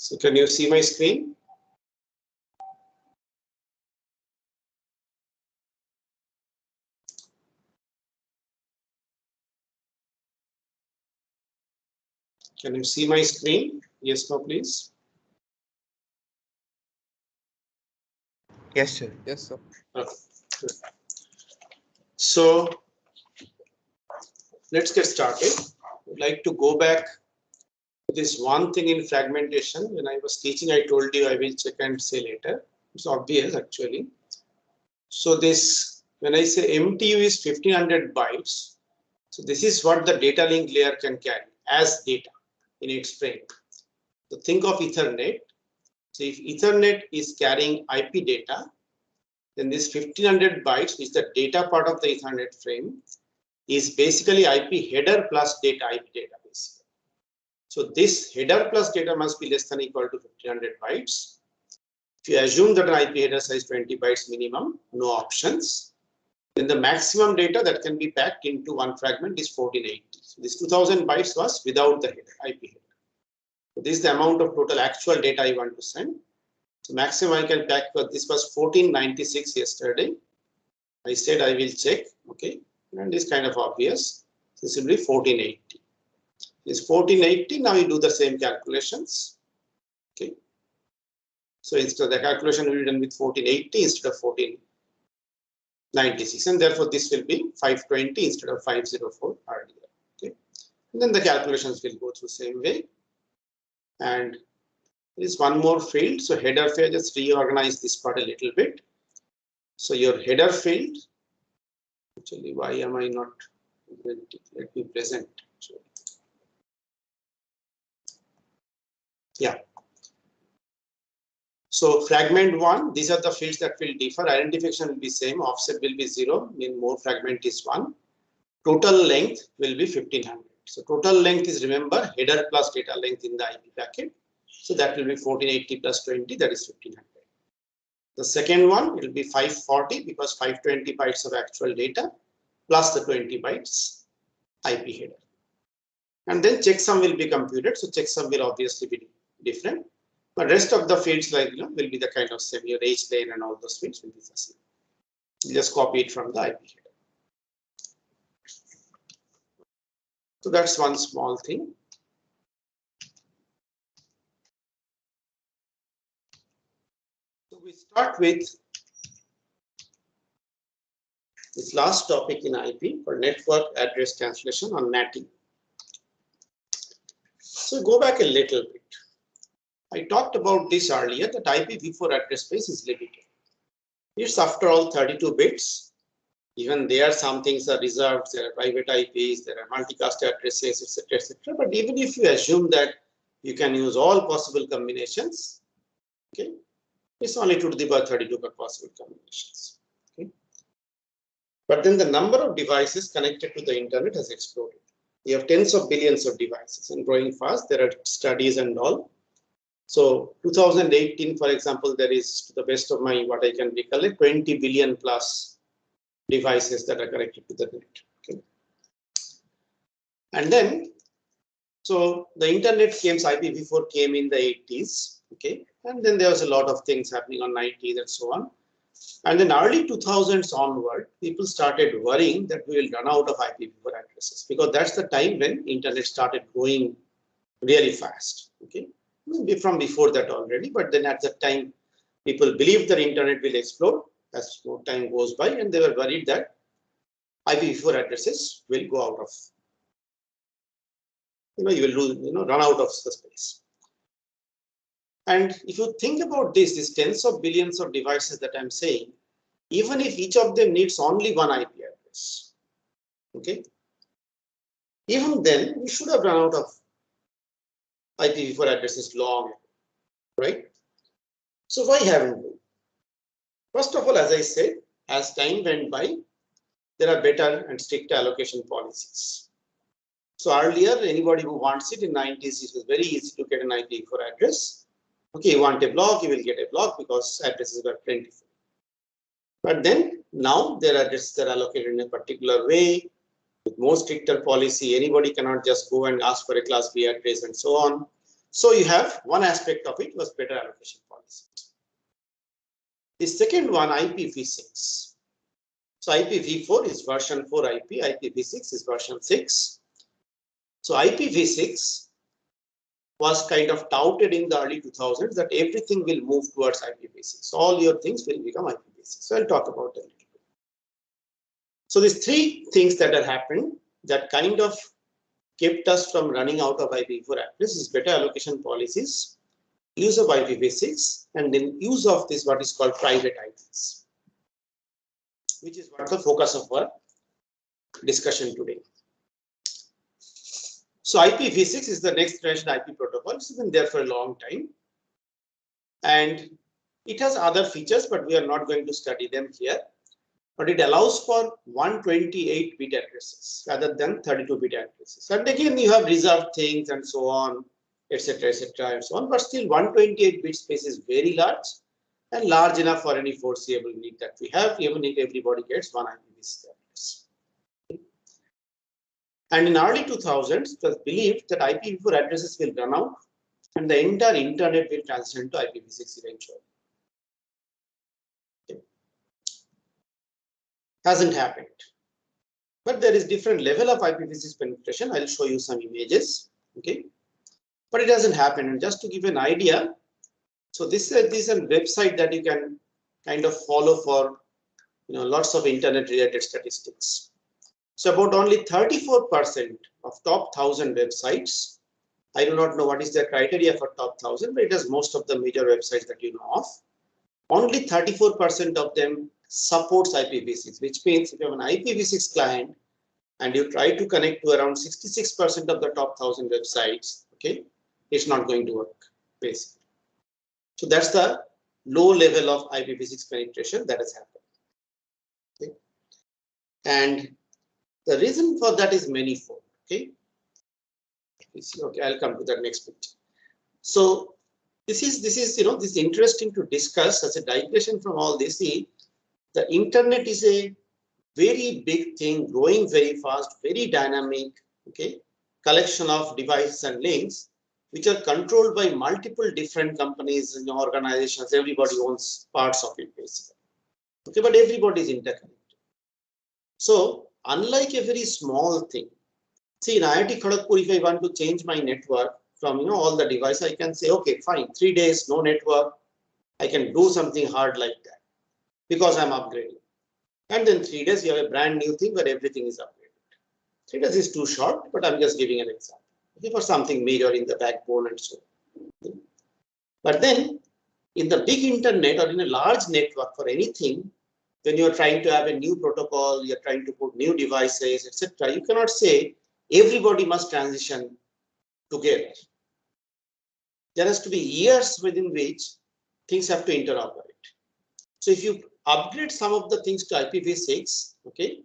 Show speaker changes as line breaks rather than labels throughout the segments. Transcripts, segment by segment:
So can you see my screen? Can you see my screen? Yes, no, please.
Yes, sir.
Yes, sir.
Okay. Good. So let's get started. I'd like to go back to this one thing in fragmentation. When I was teaching, I told you I will check and say later. It's obvious actually. So this, when I say MTU is 1500 bytes, so this is what the data link layer can carry as data in its frame. So think of Ethernet. So if Ethernet is carrying IP data, then this 1500 bytes is the data part of the Ethernet frame is basically IP header plus data IP data basically. So this header plus data must be less than or equal to 1500 bytes. If you assume that an IP header size 20 bytes minimum, no options, then the maximum data that can be packed into one fragment is 1480. So this 2000 bytes was without the header, IP header. So this is the amount of total actual data I want to send. So maximum I can pack, but this was 1496 yesterday. I said I will check, okay, and it's kind of obvious. This will be 1480. This 1480, now you do the same calculations, okay. So instead the calculation will be done with 1480 instead of 1496, and therefore this will be 520 instead of 504 earlier, okay. And then the calculations will go through the same way. And there is one more field. So header field, just reorganize this part a little bit. So your header field, actually, why am I not? Let me present. Yeah. So fragment 1, these are the fields that will differ. Identification will be same. Offset will be 0. Mean more fragment is 1. Total length will be 1500. So total length is, remember, header plus data length in the IP packet. So that will be 1480 plus 20, that is 1500. The second one will be 540 because 520 bytes of actual data plus the 20 bytes IP header. And then checksum will be computed. So checksum will obviously be different. But rest of the fields, like will be the kind of same. Your H plane and all those fields will be the same. You just copy it from the IP header. So that's one small thing. So we start with this last topic in IP for network address cancellation on NATing. So go back a little bit. I talked about this earlier, that IPv4 address space is limited. It's after all 32 bits. Even there, some things are reserved, there are private IPs, there are multicast addresses, etc., etc. But even if you assume that you can use all possible combinations, okay, it's only 2 to the power 32 per possible combinations. Okay. But then the number of devices connected to the internet has exploded. You have tens of billions of devices and growing fast. There are studies and all. So 2018, for example, there is, to the best of my what I can recall, 20 billion plus devices that are connected to the net. Okay. And then, so the internet came, IPv4 came in the 80s. Okay, and then there was a lot of things happening on 90s and so on. And then early 2000s onward, people started worrying that we will run out of IPv4 addresses because that's the time when internet started growing really fast. Okay. Maybe from before that already, but then at that time, people believed that internet will explode as more time goes by, and they were worried that IPv4 addresses will go out of, you will lose, run out of the space. And if you think about this, these tens of billions of devices that I'm saying, even if each of them needs only one IP address, okay, even then we should have run out of IPv4 addresses long ago, right? So why haven't we? First of all, as I said, as time went by, there are better and stricter allocation policies. So earlier, anybody who wants it in 90s, it was very easy to get an IPv4 address. Okay, you want a block, you will get a block because addresses were plentiful. But then now their addresses are allocated in a particular way with more stricter policy. Anybody cannot just go and ask for a class B address and so on. So you have one aspect of it was better allocation policy. The second one, IPv6. So IPv4 is version 4 IP, IPv6 is version 6. So IPv6 was kind of touted in the early 2000s that everything will move towards IPv6. All your things will become IPv6. So I'll talk about that a little bit. So these three things that have happened that kind of kept us from running out of IPv4 address is better allocation policies, use of IPv6, and then use of this what is called private IPs, which is what the focus of our discussion today. So IPv6 is the next generation IP protocol. It's been there for a long time. And it has other features, but we are not going to study them here. But it allows for 128-bit addresses rather than 32-bit addresses. And again, you have reserved things and so on, etc., and so on. But still, 128-bit space is very large and large enough for any foreseeable need that we have, even if everybody gets one IPv6 address. And in early 2000s, it was believed that IPv4 addresses will run out and the entire internet will transition to IPv6 eventually. Okay. Hasn't happened. But there is different level of IPv6 penetration. I'll show you some images. Okay. But it hasn't happened. And just to give an idea, so this is a website that you can kind of follow for lots of internet related statistics. So about only 34% of top 1,000 websites, I do not know what is the criteria for top 1,000, but it has most of the major websites that you know of. Only 34% of them supports IPv6, which means if you have an IPv6 client and you try to connect to around 66% of the top 1,000 websites, okay, it's not going to work, basically. So that's the low level of IPv6 penetration that has happened. Okay. And the reason for that is manifold. Okay. Okay, I'll come to that next picture. So this is interesting to discuss as a digression from all this. See, the internet is a very big thing, growing very fast, very dynamic. Okay, collection of devices and links which are controlled by multiple different companies and organizations. Everybody owns parts of it basically. Okay, but everybody is interconnected. So unlike a very small thing, see in IIT Kharagpur, if I want to change my network from all the devices, I can say, okay, fine, 3 days, no network. I can do something hard like that because I'm upgrading. And then 3 days, you have a brand new thing where everything is upgraded. 3 days is too short, but I'm just giving an example. Okay, for something major in the backbone and so on. But then in the big internet or in a large network for anything, when you're trying to have a new protocol, you're trying to put new devices, etc., you cannot say everybody must transition together. There has to be years within which things have to interoperate. So if you upgrade some of the things to IPv6, okay,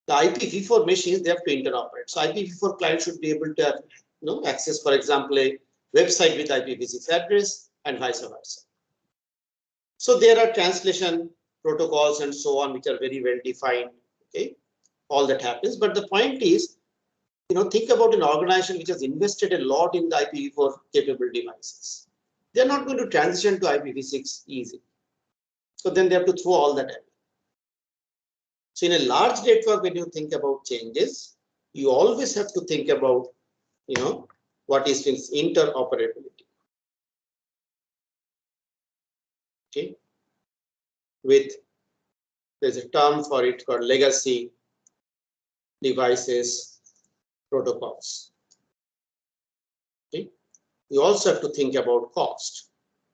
the IPv4 machines, they have to interoperate. So IPv4 client should be able to have access, for example, a website with IPv6 address and vice versa. So there are translation protocols and so on, which are very well defined. Okay, all that happens. But the point is, think about an organization which has invested a lot in the IPv4 capable devices. They're not going to transition to IPv6 easy. So then they have to throw all that away. So in a large network, when you think about changes, you always have to think about, what is interoperability. Okay. There's a term for it called legacy devices protocols. Okay. You also have to think about cost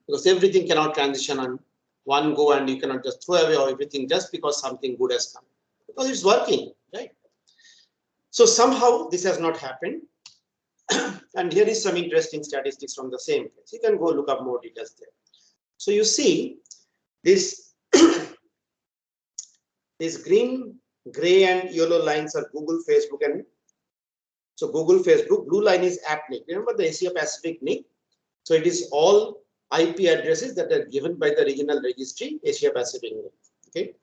because everything cannot transition on one go and you cannot just throw away everything just because something good has come because it's working, right? So somehow this has not happened. And here is some interesting statistics from the same place. You can go look up more details there. So you see this, these green, gray and yellow lines are Google, Facebook, and so Google, Facebook, blue line is app NIC. Remember the Asia Pacific NIC? So it is all IP addresses that are given by the regional registry, Asia Pacific NIC. Okay.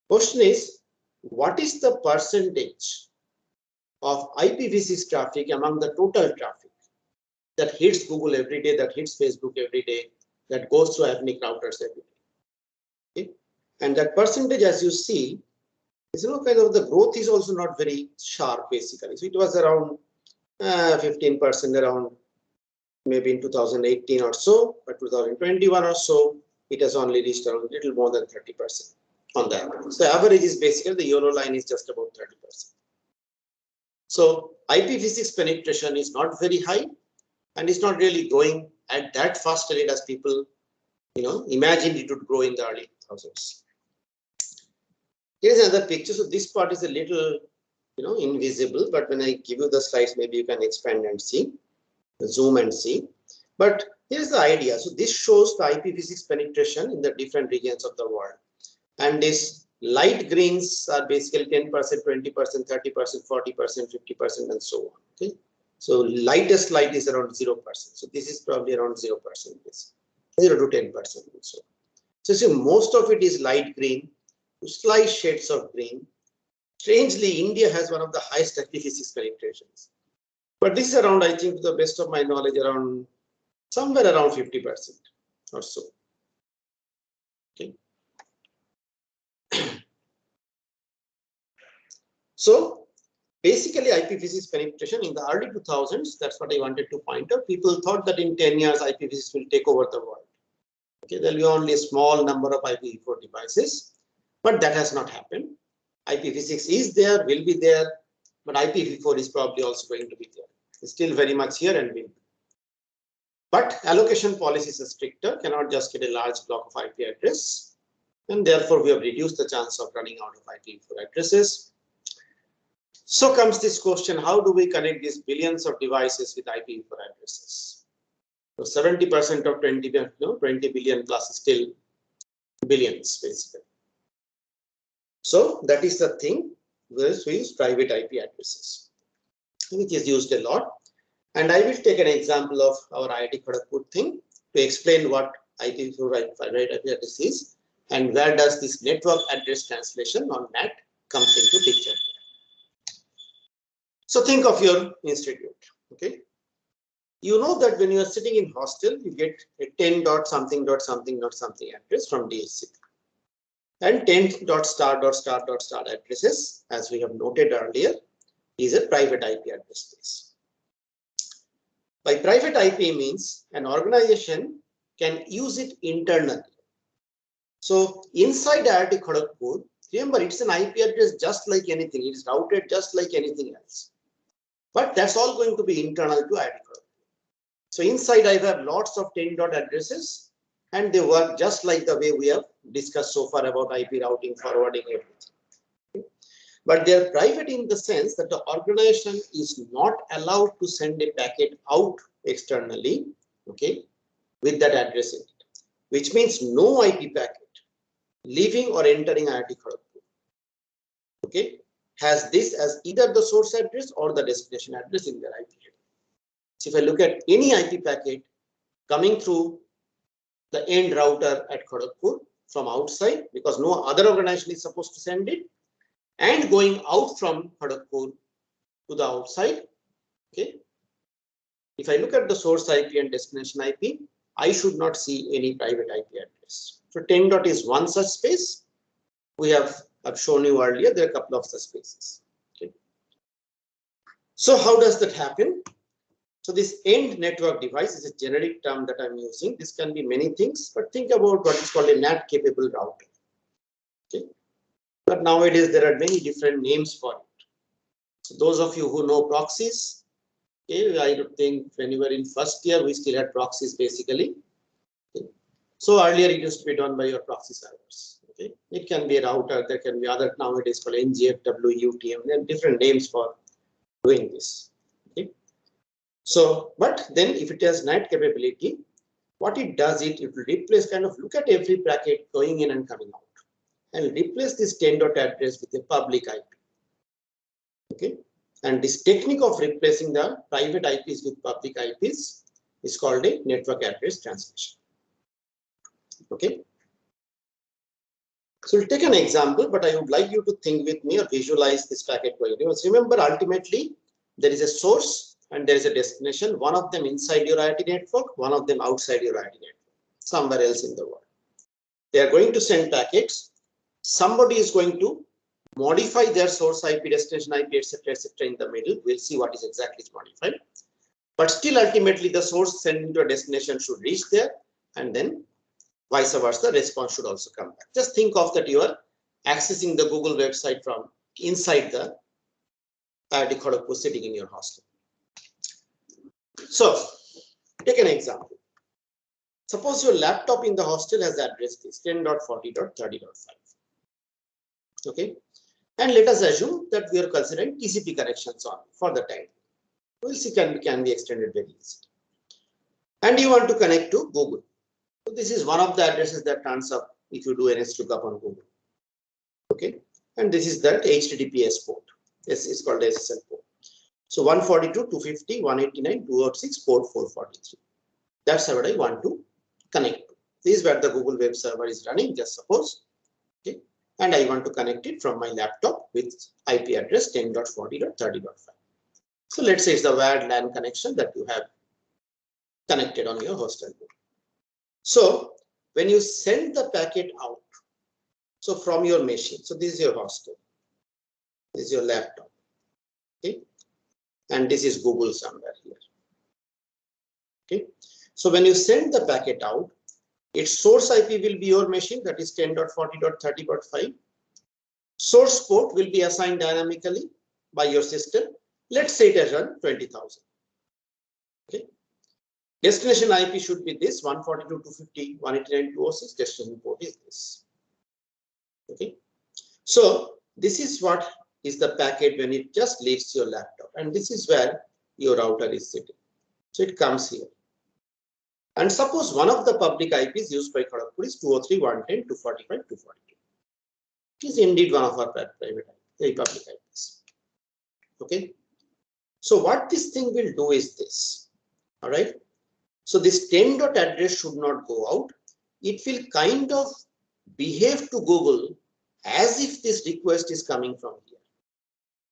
Question is, what is the percentage of IPv6 traffic among the total traffic? that hits Google every day, that hits Facebook every day, that goes through Avni routers every day. Okay? And that percentage, as you see, is kind of the growth is also not very sharp basically. So it was around 15% around maybe in 2018 or so, but 2021 or so, it has only reached around a little more than 30% on the average. So the average is basically the yellow line is just about 30%. So IPv6 penetration is not very high and it's not really growing at that fast rate as people imagined it would grow in the early 2000s. Here's another picture. So this part is a little invisible, but when I give you the slides, maybe you can expand and see, zoom and see. But here's the idea. So this shows the IPv6 penetration in the different regions of the world. And these light greens are basically 10%, 20%, 30%, 40%, 50%, and so on. Okay. So lightest light is around 0%. So this is probably around 0%, 0 to 10% also. So see, most of it is light green, slight shades of green. Strangely, India has one of the highest IPv6 penetrations. But this is around, I think, to the best of my knowledge, around somewhere around 50% or so. Okay. So basically, IPv6 penetration in the early 2000s, that's what I wanted to point out. People thought that in 10 years, IPv6 will take over the world. Okay, there will be only a small number of IPv4 devices, but that has not happened. IPv6 is there, will be there, but IPv4 is probably also going to be there. It's still very much here and will be. But allocation policies are stricter, cannot just get a large block of IP address, and therefore we have reduced the chance of running out of IPv4 addresses. So comes this question, how do we connect these billions of devices with IPv4 addresses? So 70% of 20 billion plus is still billions basically. So that is the thing, where we use private IP addresses, which is used a lot. And I will take an example of our IIT Kharagpur thing to explain what IPv4 private IP address is and where does this network address translation on NAT comes into picture. So think of your institute, okay? You know that when you are sitting in hostel, you get a 10.something address from DHCP. And 10 dot star addresses, as we have noted earlier, is a private IP address space. By private IP means an organization can use it internally. So inside IIT Kharagpur, remember it's an IP address just like anything. It is routed just like anything else. But that's all going to be internal to IIT Kharagpur. So inside I have lots of 10 dot addresses and they work just like the way we have discussed so far about IP routing, forwarding, everything. Okay. But they are private in the sense that the organization is not allowed to send a packet out externally, okay, with that address in it, which means no IP packet leaving or entering IIT Kharagpur, okay, has this as either the source address or the destination address in their IP header. So if I look at any IP packet coming through the end router at Kharagpur from outside, because no other organization is supposed to send it, and going out from Kharagpur to the outside, okay. If I look at the source IP and destination IP, I should not see any private IP address. So 10 dot is one such space. I've shown you earlier, there are a couple of such spaces. Okay. So how does that happen? So this end network device is a generic term that I'm using. This can be many things, but think about what is called a NAT capable router. Okay. But nowadays there are many different names for it. So those of you who know proxies, okay, I don't think when you were in first year, we still had proxies basically. Okay. So earlier it used to be done by your proxy servers. Okay. It can be a router, there can be other nowadays called NGFW, UTM, there are different names for doing this. Okay. So, but then if it has NAT capability, what it does, it will replace, kind of look at every packet going in and coming out and replace this 10 dot address with a public IP. Okay. And this technique of replacing the private IPs with public IPs is called a network address translation. Okay. So we'll take an example, but I would like you to think with me or visualize this packet going. Because remember, ultimately, there is a source and there is a destination, one of them inside your IoT network, one of them outside your IoT network, somewhere else in the world. They are going to send packets. Somebody is going to modify their source IP, destination IP, etc., in the middle. We'll see what is exactly modified. But still, ultimately, the source sent to a destination should reach there, and then vice versa, response should also come back. Just think of that you are accessing the Google website from inside the IIT Kharagpur sitting in your hostel. So, take an example. Suppose your laptop in the hostel has the address this 10.40.30.5. Okay, and let us assume that we are considering TCP connections on for the time. We'll see can be extended very easily. And you want to connect to Google. So this is one of the addresses that turns up if you do NSLookup on Google. Okay, and this is that HTTPS port. This is called SSL port. So 142, 250, 189, 206, port 443. That's what I want to connect to. This is where the Google web server is running, just suppose. Okay, and I want to connect it from my laptop with IP address 10.40.30.5. So let's say it's the wired LAN connection that you have connected on your hostel board. So when you send the packet out, so from your machine, so this is your hostel, this is your laptop, okay, and this is Google somewhere here. Okay, so when you send the packet out, its source IP will be your machine, that is 10.40.30.5. Source port will be assigned dynamically by your system. Let's say it has run 20,000. Okay. Destination IP should be this 142.250.189.206. Destination port is this. Okay. So this is what is the packet when it just leaves your laptop, and this is where your router is sitting. So it comes here. And suppose one of the public IPs used by Kharagpur is 203.110.245.242. It is indeed one of our private public IPs. Okay. So what this thing will do is this. All right. So this 10.address should not go out. It will kind of behave to Google as if this request is coming from here.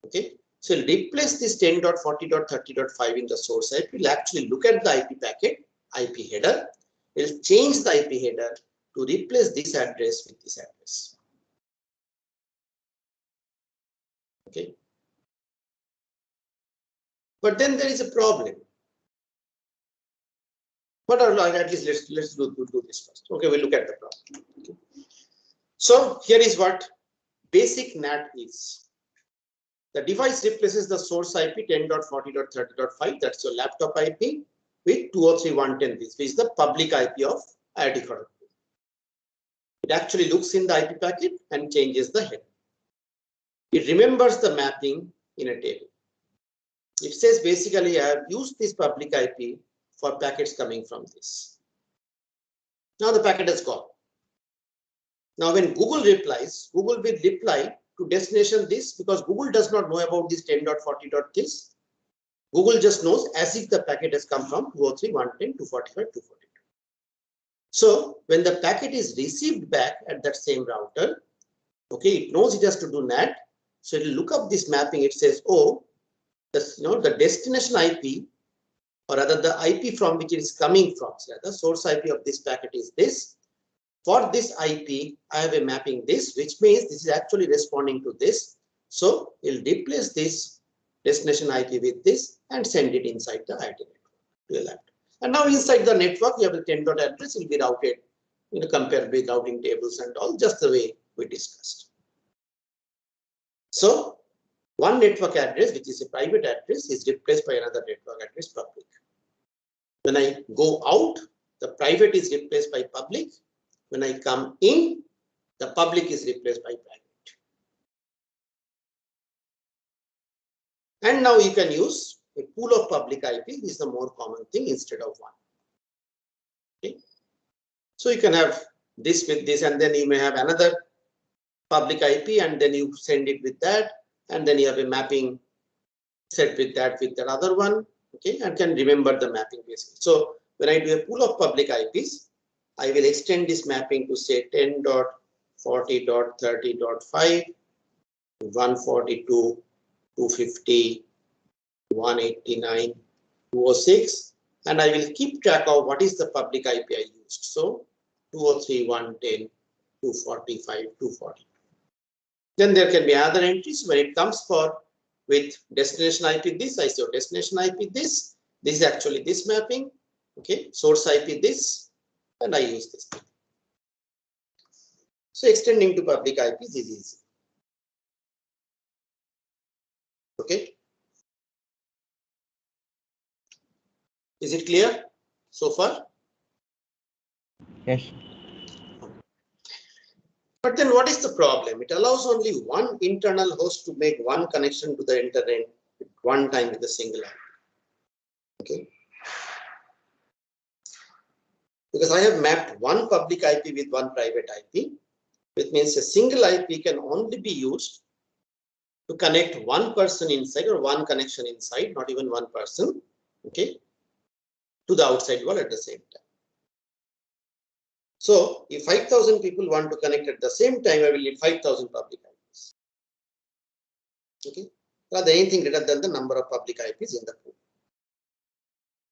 Okay. So it'll replace this 10.40.30.5 in the source IP. It will actually look at the IP packet, IP header. It will change the IP header to replace this address with this address. Okay. But then there is a problem. But at least let's do this first. Okay, we'll look at the problem. Okay. So here is what basic NAT is. The device replaces the source IP 10.40.30.5. That's your laptop IP with 203.110, which is the public IP of IIT Kharagpur. It actually looks in the IP packet and changes the header. It remembers the mapping in a table. It says basically I have used this public IP for packets coming from this. Now the packet has gone. Now when Google replies, Google will reply to destination this, because Google does not know about this 10.40.this. Google just knows as if the packet has come from 203.110, 245, 242. So when the packet is received back at that same router, okay, it knows it has to do NAT. So it will look up this mapping. It says, oh, the destination IP, or rather the IP from which it is coming from, so the source IP of this packet is this. For this IP, I have a mapping this, which means this is actually responding to this. So it'll replace this destination IP with this and send it inside the IoT network to your laptop. And now inside the network, you have a 10.address will be routed, compared with routing tables and all, just the way we discussed. So one network address, which is a private address, is replaced by another network address, public. When I go out, the private is replaced by public. When I come in, the public is replaced by private. And now you can use a pool of public IP. This is the more common thing instead of one. Okay. So you can have this with this, and then you may have another public IP, and then you send it with that, and then you have a mapping set with that other one. Okay, and can remember the mapping basically. So when I do a pool of public IPs, I will extend this mapping to say 10.40.30.5, 142, 250, 189, 206, and I will keep track of what is the public IP I used. So 203.110, 245, 240. Then there can be other entries when it comes for with destination IP this, I say destination IP this. This is actually this mapping. Okay, source IP this, and I use this. So extending to public IPs is easy. Okay. Is it clear so far?
Yes.
But then what is the problem? It allows only one internal host to make one connection to the internet at one time with a single IP. Okay. Because I have mapped one public IP with one private IP, which means a single IP can only be used to connect one person inside or one connection inside, not even one person, okay, to the outside world at the same time. So if 5,000 people want to connect at the same time, I will need 5,000 public IPs. Okay, rather anything greater than the number of public IPs in the pool.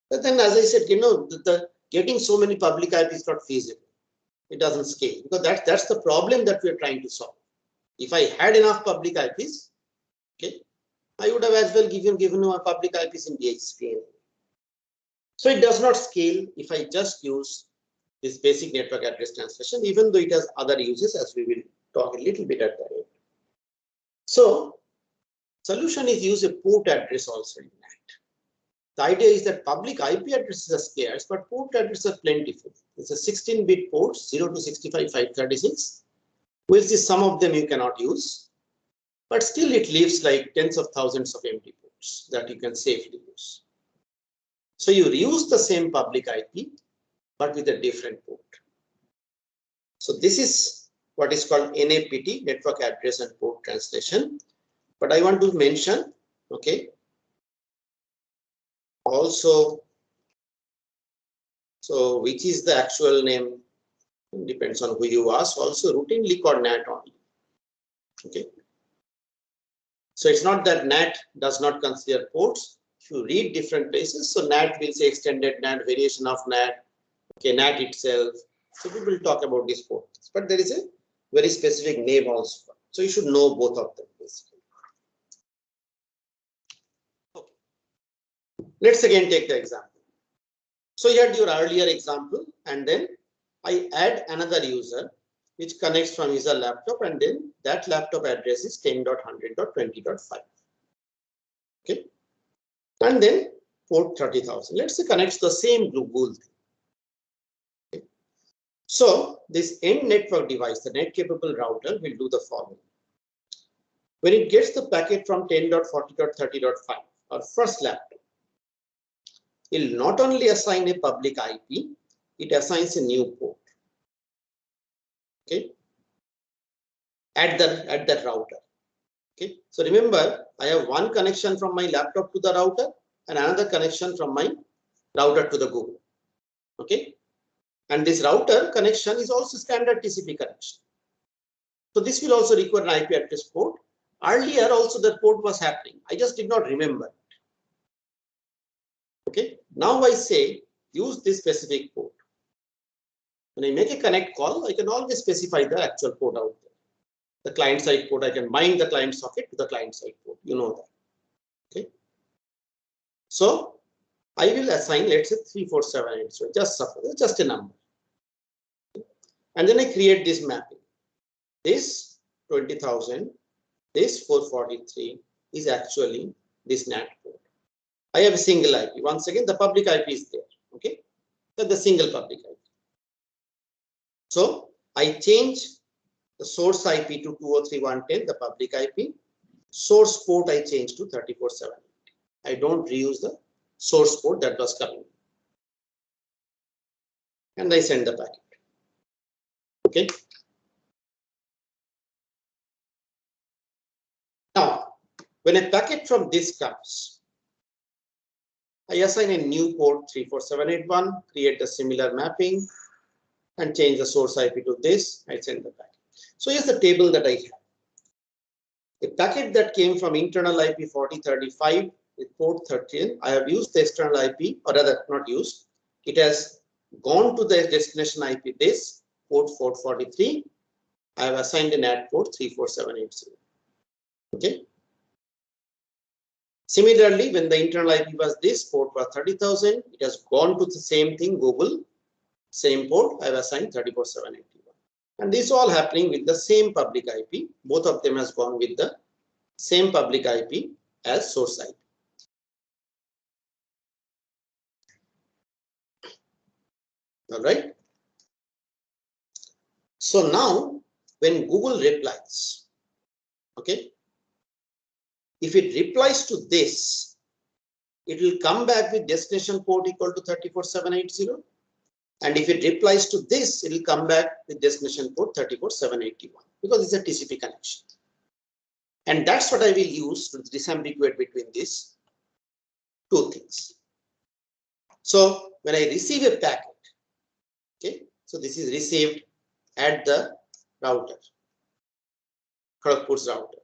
But then, as I said, the getting so many public IPs is not feasible. It doesn't scale because that's the problem that we are trying to solve. If I had enough public IPs, okay, I would have as well given my public IPs in DHCP. So it does not scale if I just use this basic network address translation, even though it has other uses, as we will talk a little bit at the end. So solution is use a port address also in NAT. The idea is that public IP addresses are scarce, but port addresses are plentiful. It's a 16-bit port, 0 to 65, 536. We'll see some of them you cannot use, but still it leaves like tens of thousands of empty ports that you can safely use. So you reuse the same public IP, but with a different port. So this is what is called NAPT, network address and port translation. But I want to mention, okay, also, so which is the actual name, depends on who you ask, also routinely called NAT only. Okay. So it's not that NAT does not consider ports. If you read different places, so NAT will say extended NAT, variation of NAT, okay, NAT itself. So we will talk about these ports, but there is a very specific name also. So you should know both of them basically. Okay. Let's again take the example. So you had your earlier example, and then I add another user which connects from user laptop, and then that laptop address is 10.100.20.5. Okay, and then port 30,000. Let's say connects the same Google thing. Okay. So this end network device, the net capable router, will do the following. When it gets the packet from 10.40.30.5, our first laptop, it will not only assign a public IP, it assigns a new port. Okay, at that router. Okay, so remember, I have one connection from my laptop to the router and another connection from my router to the Google. Okay, and this router connection is also standard TCP connection. So this will also require an IP address port. Earlier also that port was happening. I just did not remember. Okay, now I say use this specific port. When I make a connect call, I can always specify the actual port out there. The client side port, I can bind the client socket to the client side port. You know that. Okay. So I will assign, let's say 3478. So just suppose just a number. And then I create this mapping. This 20,000, this 443 is actually this NAT port. I have a single IP. Once again, the public IP is there. Okay. So the single public IP. So I change the source IP to 203.110, the public IP. Source port I change to 34.7. I don't reuse the source port that was coming. And I send the packet. Okay. Now, when a packet from this comes, I assign a new port 34781, create a similar mapping, and change the source IP to this. I send the packet. So here's the table that I have. A packet that came from internal IP 4035 with port 13, I have used the external IP, or rather not used. It has gone to the destination IP this port 443. I have assigned a NAT port 34780. Okay. Similarly, when the internal IP was this, port was 30,000, it has gone to the same thing, Google, same port, I have assigned 34781. And this all happening with the same public IP. Both of them has gone with the same public IP as source IP. All right. So now when Google replies, okay, if it replies to this, it will come back with destination port equal to 34780. And if it replies to this, it will come back with destination port 34781 because it's a TCP connection. And that's what I will use to disambiguate between these two things. So when I receive a packet, okay, so this is received at the router, Kharagpur's router.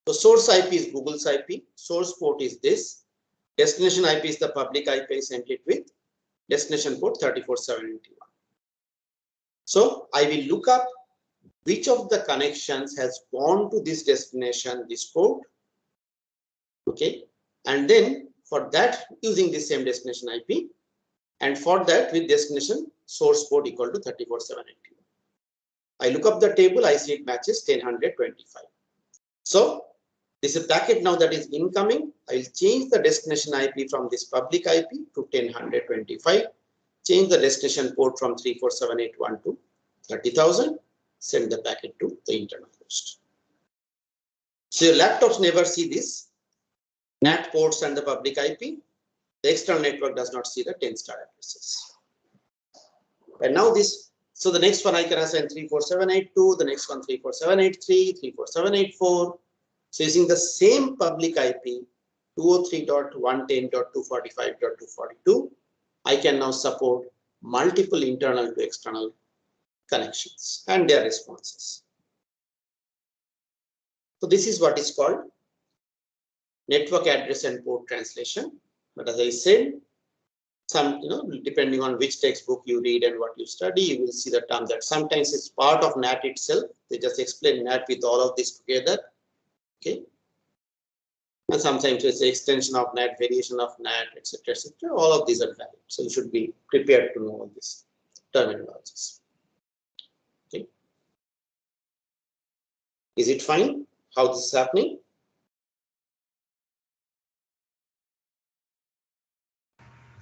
So source IP is Google's IP, source port is this, destination IP is the public IP I sent it with, destination port 34781. So I will look up which of the connections has gone to this destination, this port, okay, and then for that using the same destination IP, and for that with destination source port equal to 34781. I look up the table, I see it matches 1025. So this is a packet now that is incoming. I will change the destination IP from this public IP to 1025, change the destination port from 34781 to 30,000, send the packet to the internal host. So your laptops never see this NAT ports and the public IP. The external network does not see the 10-star addresses. And now this, so the next one I can assign 34782, the next one 34783, 34784. So using the same public IP 203.110.245.242, I can now support multiple internal to external connections and their responses. So this is what is called network address and port translation. But as I said, some, depending on which textbook you read and what you study, you will see the term that sometimes it's part of NAT itself. They just explain NAT with all of this together. Okay. And sometimes it's an extension of NAT, variation of NAT, etc., etc. All of these are valid. So you should be prepared to know all these terminologies. Okay. Is it fine? How this is happening?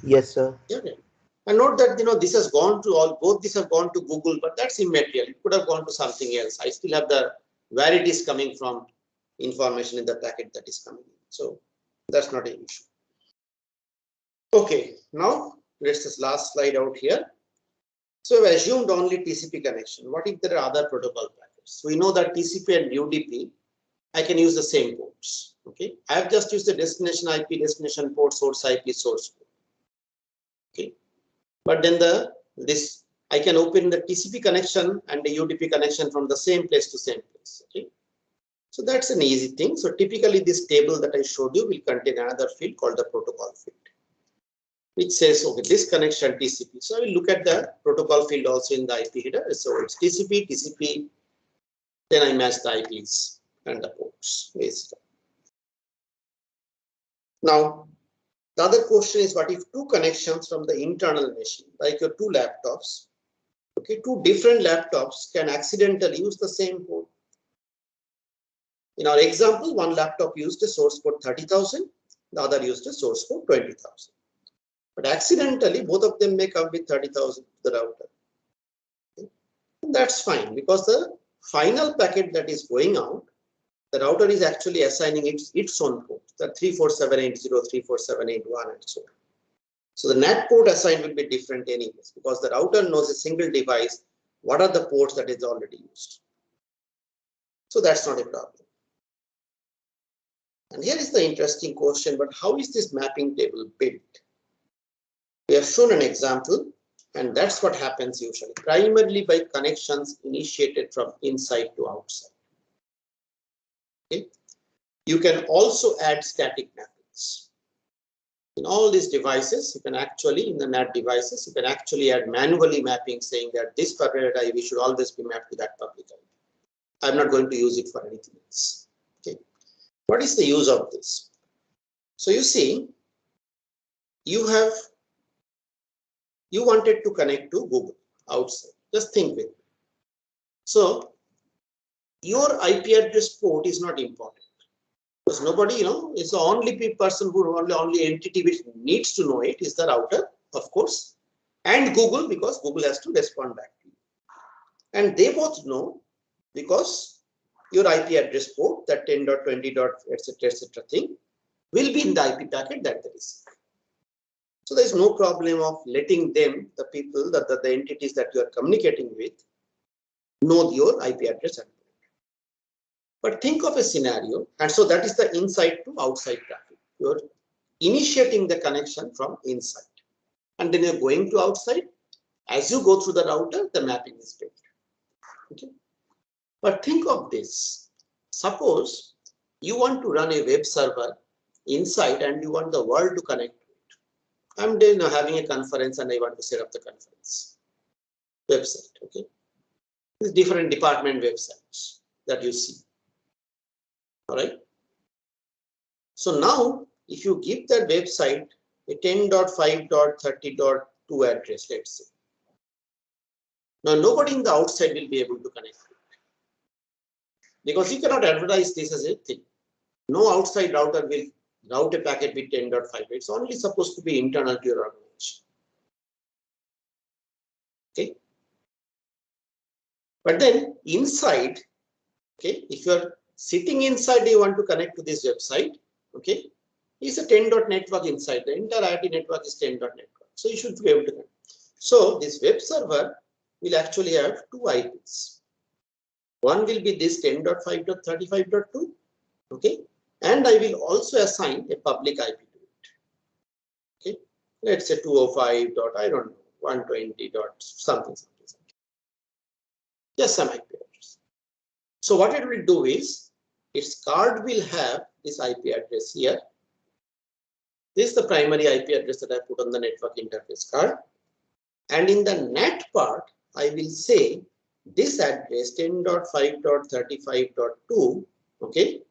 Yes, sir.
Yeah. And note that this has gone to both these have gone to Google, but that's immaterial. It could have gone to something else. I still have the where it is coming from information in the packet that is coming in. So that's not an issue. Okay, now let's just last slide out here. So I've assumed only TCP connection. What if there are other protocol packets? We know that TCP and UDP, I can use the same ports. Okay, I have just used the destination IP, destination port, source IP, source port. Okay, but then I can open the TCP connection and the UDP connection from the same place to same place. Okay, so that's an easy thing. So typically this table that I showed you will contain another field called the protocol field, which says, okay, this connection TCP. So I will look at the protocol field also in the IP header. So it's TCP, TCP, then I match the IPs and the ports. Now, the other question is, what if two connections from the internal machine, like your two laptops, okay, two different laptops can accidentally use the same port? In our example, one laptop used a source port 30,000, the other used a source port 20,000. But accidentally, both of them may come with 30,000 to the router. Okay. And that's fine, because the final packet that is going out, the router is actually assigning its own port, the 34780, 34781, and so on. So the NAT port assigned will be different anyways, because the router knows a single device, what are the ports that is already used. So that's not a problem. And here is the interesting question, but how is this mapping table built? We have shown an example, and that's what happens usually, primarily by connections initiated from inside to outside. Okay. You can also add static mappings. In all these devices, you can actually, in the NAT devices, you can actually add manually mapping saying that this private IP should always be mapped to that public IP. I'm not going to use it for anything else. Okay. What is the use of this? So you see, you wanted to connect to Google outside. Just think with me. So your IP address port is not important. Because nobody, it's the only person who only entity which needs to know it is the router, of course, and Google, because Google has to respond back to you. And they both know because your IP address port, that 10.20. etc. thing, will be in the IP packet that they receive. So there is no problem of letting them, the people, the entities that you are communicating with, know your IP address and port. But think of a scenario, and so that is the inside to outside traffic. You're initiating the connection from inside, and then you're going to outside. As you go through the router, the mapping is built. Okay. But think of this. Suppose you want to run a web server inside and you want the world to connect to it. I'm having a conference and I want to set up the conference website. Okay. There's different department websites that you see. All right. So now, if you give that website a 10.5.30.2 address, let's say. Now, nobody in the outside will be able to connect to it because you cannot advertise this as a thing. No outside router will route a packet with 10.5. It's only supposed to be internal to your organization. Okay. But then inside, okay, if you're sitting inside, you want to connect to this website, okay, is a 10. Network inside. The entire IoT network is 10. Network. So you should be able to connect. So this web server will actually have two IPs. One will be this 10.5.35.2, okay, and I will also assign a public IP to it. Okay, let's say 205. I don't know, 120. Something. Just some IP address. So what it will do is, its card will have this IP address here. This is the primary IP address that I put on the network interface card. And in the NAT part, I will say this address 10.5.35.2, okay,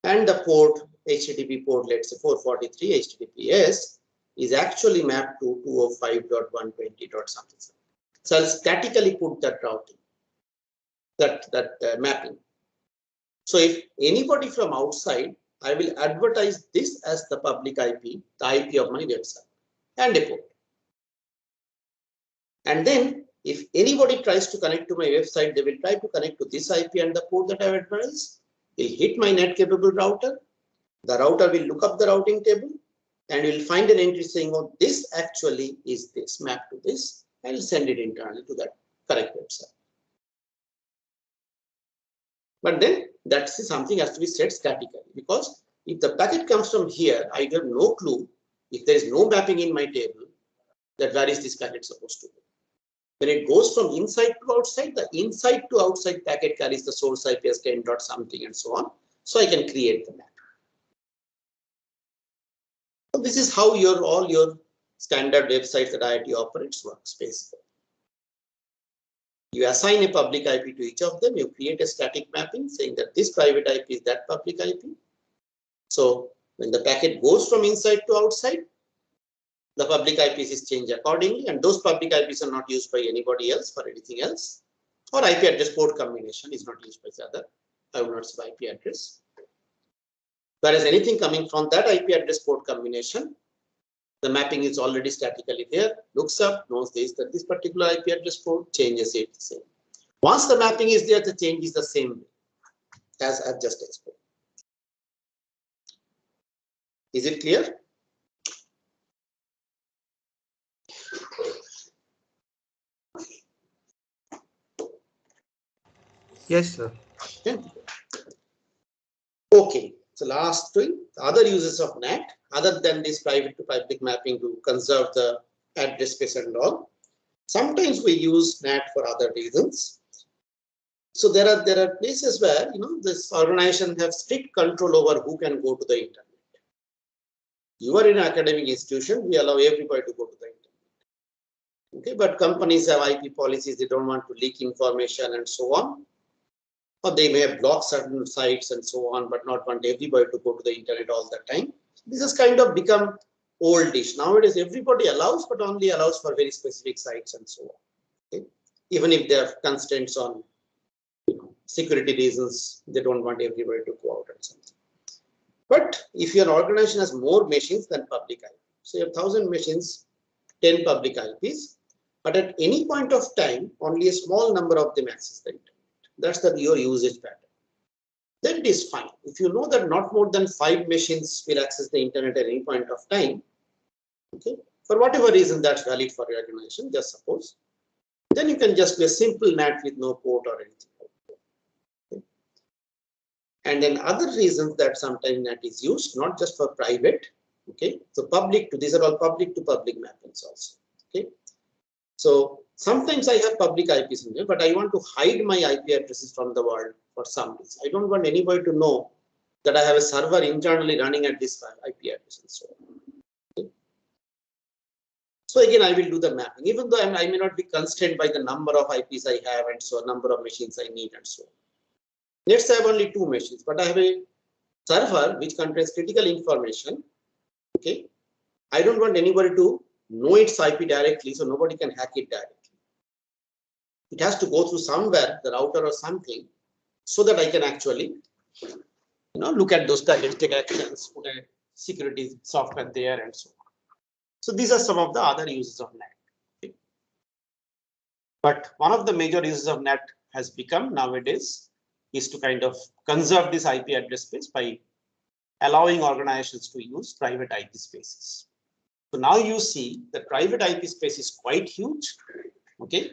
and the port, HTTP port, let's say 443 HTTPS, is actually mapped to 205.120. something. So I'll statically put that routing, that mapping. So if anybody from outside, I will advertise this as the public IP, the IP of my website, and a port. And then if anybody tries to connect to my website, they will try to connect to this IP and the port that I have advertised. They'll hit my net capable router. The router will look up the routing table and will find an entry saying, oh, this actually is this, mapped to this, and will send it internally to that correct website. But then that's something has to be set statically, because if the packet comes from here, I have no clue, if there is no mapping in my table, that where is this packet supposed to go. When it goes from inside to outside, the inside to outside packet carries the source IP as 10. something and so on. So I can create the map. So this is how all your standard websites that IoT operates works basically. You assign a public IP to each of them. You create a static mapping saying that this private IP is that public IP. So when the packet goes from inside to outside, the public IPs is changed accordingly, and those public IPs are not used by anybody else for anything else. Or IP address port combination is not used by the other. I will not say IP address. Whereas anything coming from that IP address port combination, the mapping is already statically there, looks up, knows this, that this particular IP address port, changes it the same. Once the mapping is there, the change is the same way as I've just explained. Is it clear?
Yes, sir.
Okay. So last thing, other uses of NAT, other than this private to public mapping to conserve the address space and all. Sometimes we use NAT for other reasons. So there are places where this organization have strict control over who can go to the internet. You are in an academic institution, we allow everybody to go to the internet. Okay, but companies have IP policies, they don't want to leak information and so on. Or they may have blocked certain sites and so on, but not want everybody to go to the internet all the time. This has kind of become oldish. Nowadays, everybody allows, but only allows for very specific sites and so on. Okay? Even if they have constraints on security reasons, they don't want everybody to go out and something. But if your organization has more machines than public IP, so you have 1,000 machines, 10 public IPs, but at any point of time, only a small number of them access the internet. That's your usage pattern. Then it is fine. If you know that not more than 5 machines will access the internet at any point of time, okay, for whatever reason that's valid for your organization, just suppose, then you can just do a simple NAT with no port or anything. Okay. And then other reasons that sometimes NAT is used, not just for private, okay, so public to, these are all public to public mappings also. Okay. So sometimes I have public IPs in there, but I want to hide my IP addresses from the world for some reason. I don't want anybody to know that I have a server internally running at this IP address and so on. Okay. So again, I will do the mapping, even though I may not be constrained by the number of IPs I have and so number of machines I need and so on. Let's say I have only 2 machines, but I have a server which contains critical information. Okay, I don't want anybody to know its IP directly, so nobody can hack it directly. It has to go through somewhere, the router or something, so that I can actually, look at those diagnostic actions, put a security software there and so on. So these are some of the other uses of NAT. Okay. But one of the major uses of NAT has become nowadays is to kind of conserve this IP address space by allowing organizations to use private IP spaces. So now you see the private IP space is quite huge. Okay.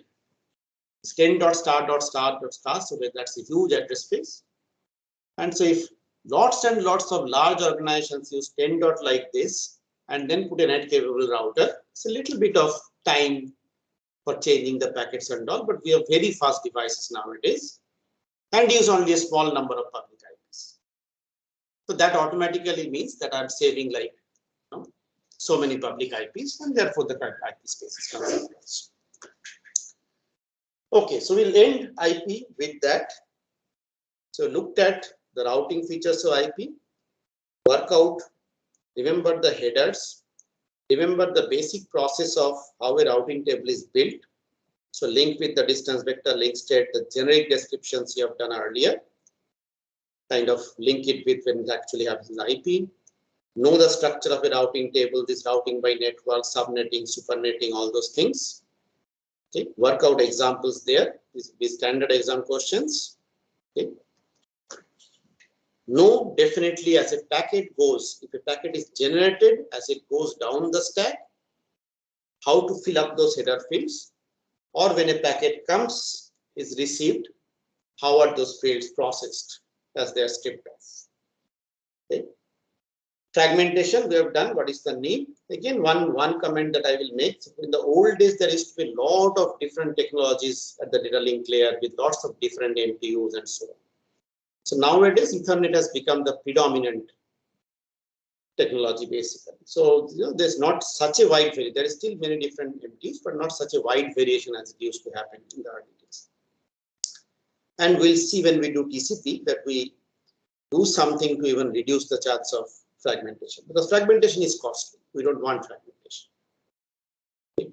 It's 10.star.star.star, so that's a huge address space. And so if lots and lots of large organizations use 10 dot like this and then put a NAT capable router, it's a little bit of time for changing the packets and all, but we have very fast devices nowadays and use only a small number of public IPs. So that automatically means that I'm saving like so many public IPs, and therefore the IP space is conserved. Okay, so we'll end IP with that. So looked at the routing features of IP, work out, remember the headers, remember the basic process of how a routing table is built. So link with the distance vector, link state, the generic descriptions you have done earlier, kind of link it with when it actually happens in IP. Know the structure of a routing table, this routing by network, subnetting, supernetting, all those things. Okay, work out examples there. These standard exam questions. Okay. Know definitely as a packet goes, if a packet is generated as it goes down the stack, how to fill up those header fields, or when a packet comes, is received, how are those fields processed as they are stripped off. Okay. Fragmentation we have done. What is the need? Again, one comment that I will make. So in the old days, there used to be a lot of different technologies at the data link layer with lots of different MTUs and so on. So nowadays, Ethernet has become the predominant technology basically. So there's not such a wide variation. There is still many different MTUs, but not such a wide variation as it used to happen in the early days. And we'll see when we do TCP that we do something to even reduce the chance of fragmentation, because fragmentation is costly. We don't want fragmentation. Okay.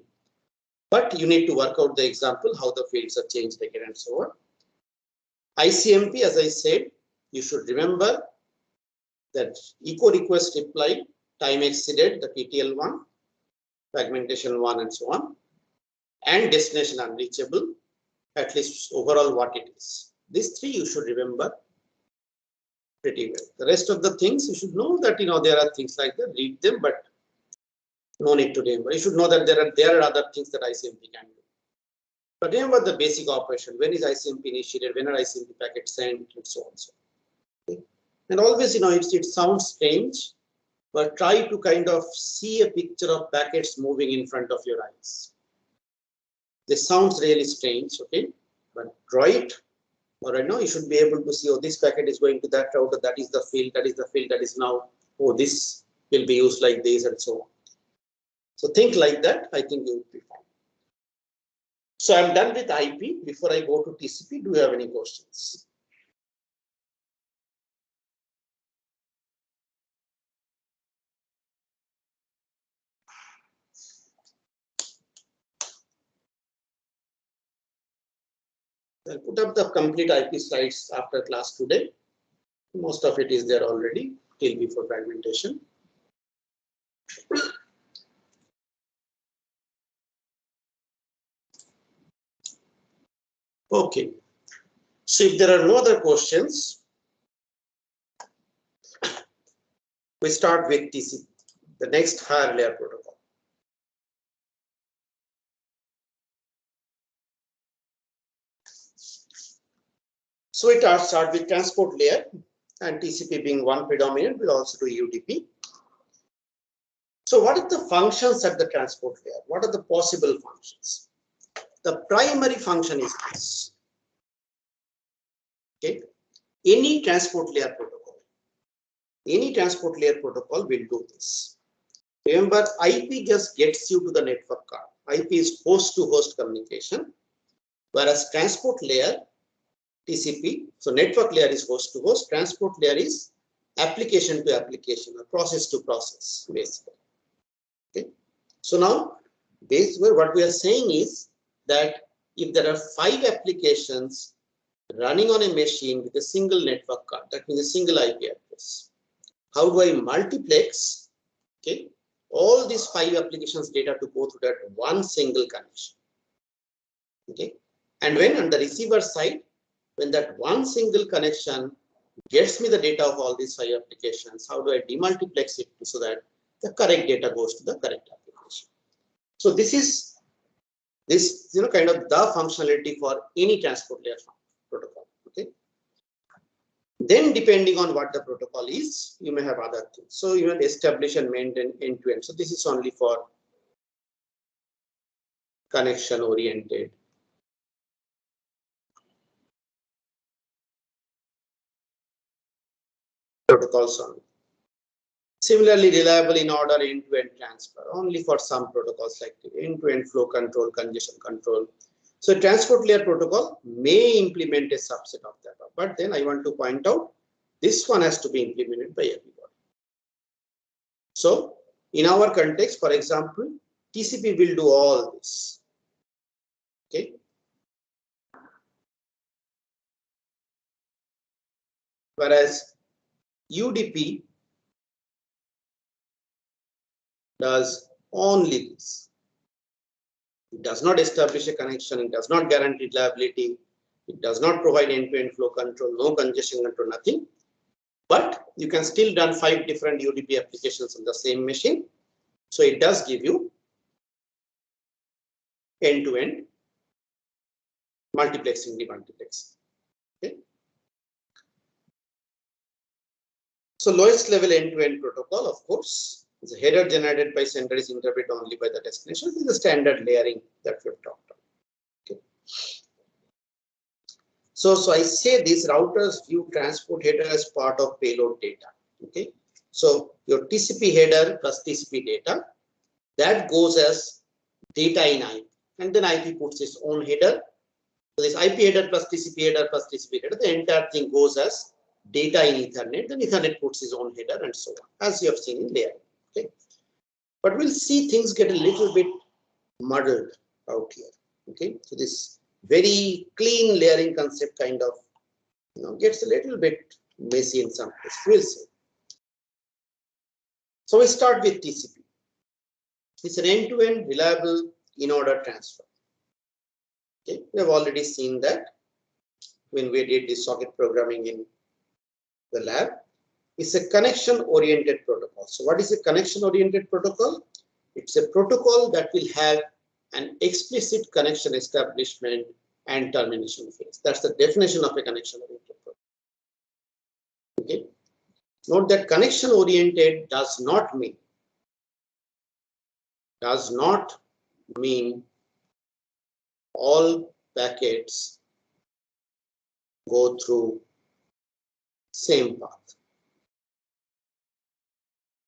But you need to work out the example, how the fields are changed again and so on. ICMP, as I said, you should remember that echo request reply, time exceeded, the TTL1, fragmentation 1 and so on, and destination unreachable, at least overall what it is. These 3 you should remember pretty well. The rest of the things you should know that there are things like that, read them, but no need to remember. You should know that there are other things that ICMP can do. But remember the basic operation. When is ICMP initiated? When are ICMP packets sent? And so on. Okay. And always, it sounds strange, but try to kind of see a picture of packets moving in front of your eyes. This sounds really strange, okay? But draw it. Or you should be able to see, oh, this packet is going to that router, that is the field, that is the field, that is now, oh, this will be used like this and so on. So think like that, I think you will be fine. So I'm done with IP. Before I go to TCP, do you have any questions? I'll put up the complete IP slides after class today. Most of it is there already till before fragmentation. Okay. So if there are no other questions, we start with TCP, the next higher layer protocol. So it start with transport layer, and TCP being one predominant, we'll also do UDP. So what are the functions at the transport layer? What are the possible functions? The primary function is this. Okay. Any transport layer protocol will do this. Remember, IP just gets you to the network card. IP is host to host communication, whereas transport layer, TCP, so network layer is host to host, transport layer is application to application or process to process, basically. Okay. So now, basically what we are saying is that if there are 5 applications running on a machine with a single network card, that means a single IP address, how do I multiplex, okay, all these 5 applications data to go through that one single connection? Okay. And when on the receiver side, when that one single connection gets me the data of all these 5 applications, how do I demultiplex it so that the correct data goes to the correct application? So this is kind of the functionality for any transport layer protocol. Okay. Then depending on what the protocol is, you may have other things. So you will establish and maintain end to end. So this is only for connection oriented. Protocols only. Similarly, reliable in order end-to-end transfer, only for some protocols like end-to-end flow control, congestion control. So transport layer protocol may implement a subset of that, but then I want to point out this one has to be implemented by everybody. So in our context, for example, TCP will do all this. Okay. Whereas UDP does only this. It does not establish a connection. It does not guarantee reliability. It does not provide end-to-end flow control, no congestion control, nothing. But you can still run 5 different UDP applications on the same machine. So it does give you end-to-end multiplexing, demultiplexing. Okay. So lowest level end-to-end protocol, of course, is a header generated by sender is interpreted only by the destination. This is the standard layering that we've talked about. Okay. So I say these routers view transport header as part of payload data. Okay. So your TCP header plus TCP data, that goes as data in IP, and then IP puts its own header. So this IP header plus TCP header plus TCP header, the entire thing goes as data in Ethernet. Then Ethernet puts its own header and so on, as you have seen in layering. Okay. But we'll see things get a little bit muddled out here. Okay. So this very clean layering concept kind of gets a little bit messy in some places. We'll see. So we start with TCP. It's an end-to-end reliable in-order transfer. Okay. We have already seen that when we did this socket programming in the lab. It's a connection-oriented protocol. So what is a connection-oriented protocol? It's a protocol that will have an explicit connection establishment and termination phase. That's the definition of a connection-oriented protocol. Okay. Note that connection-oriented does not mean all packets go through same path.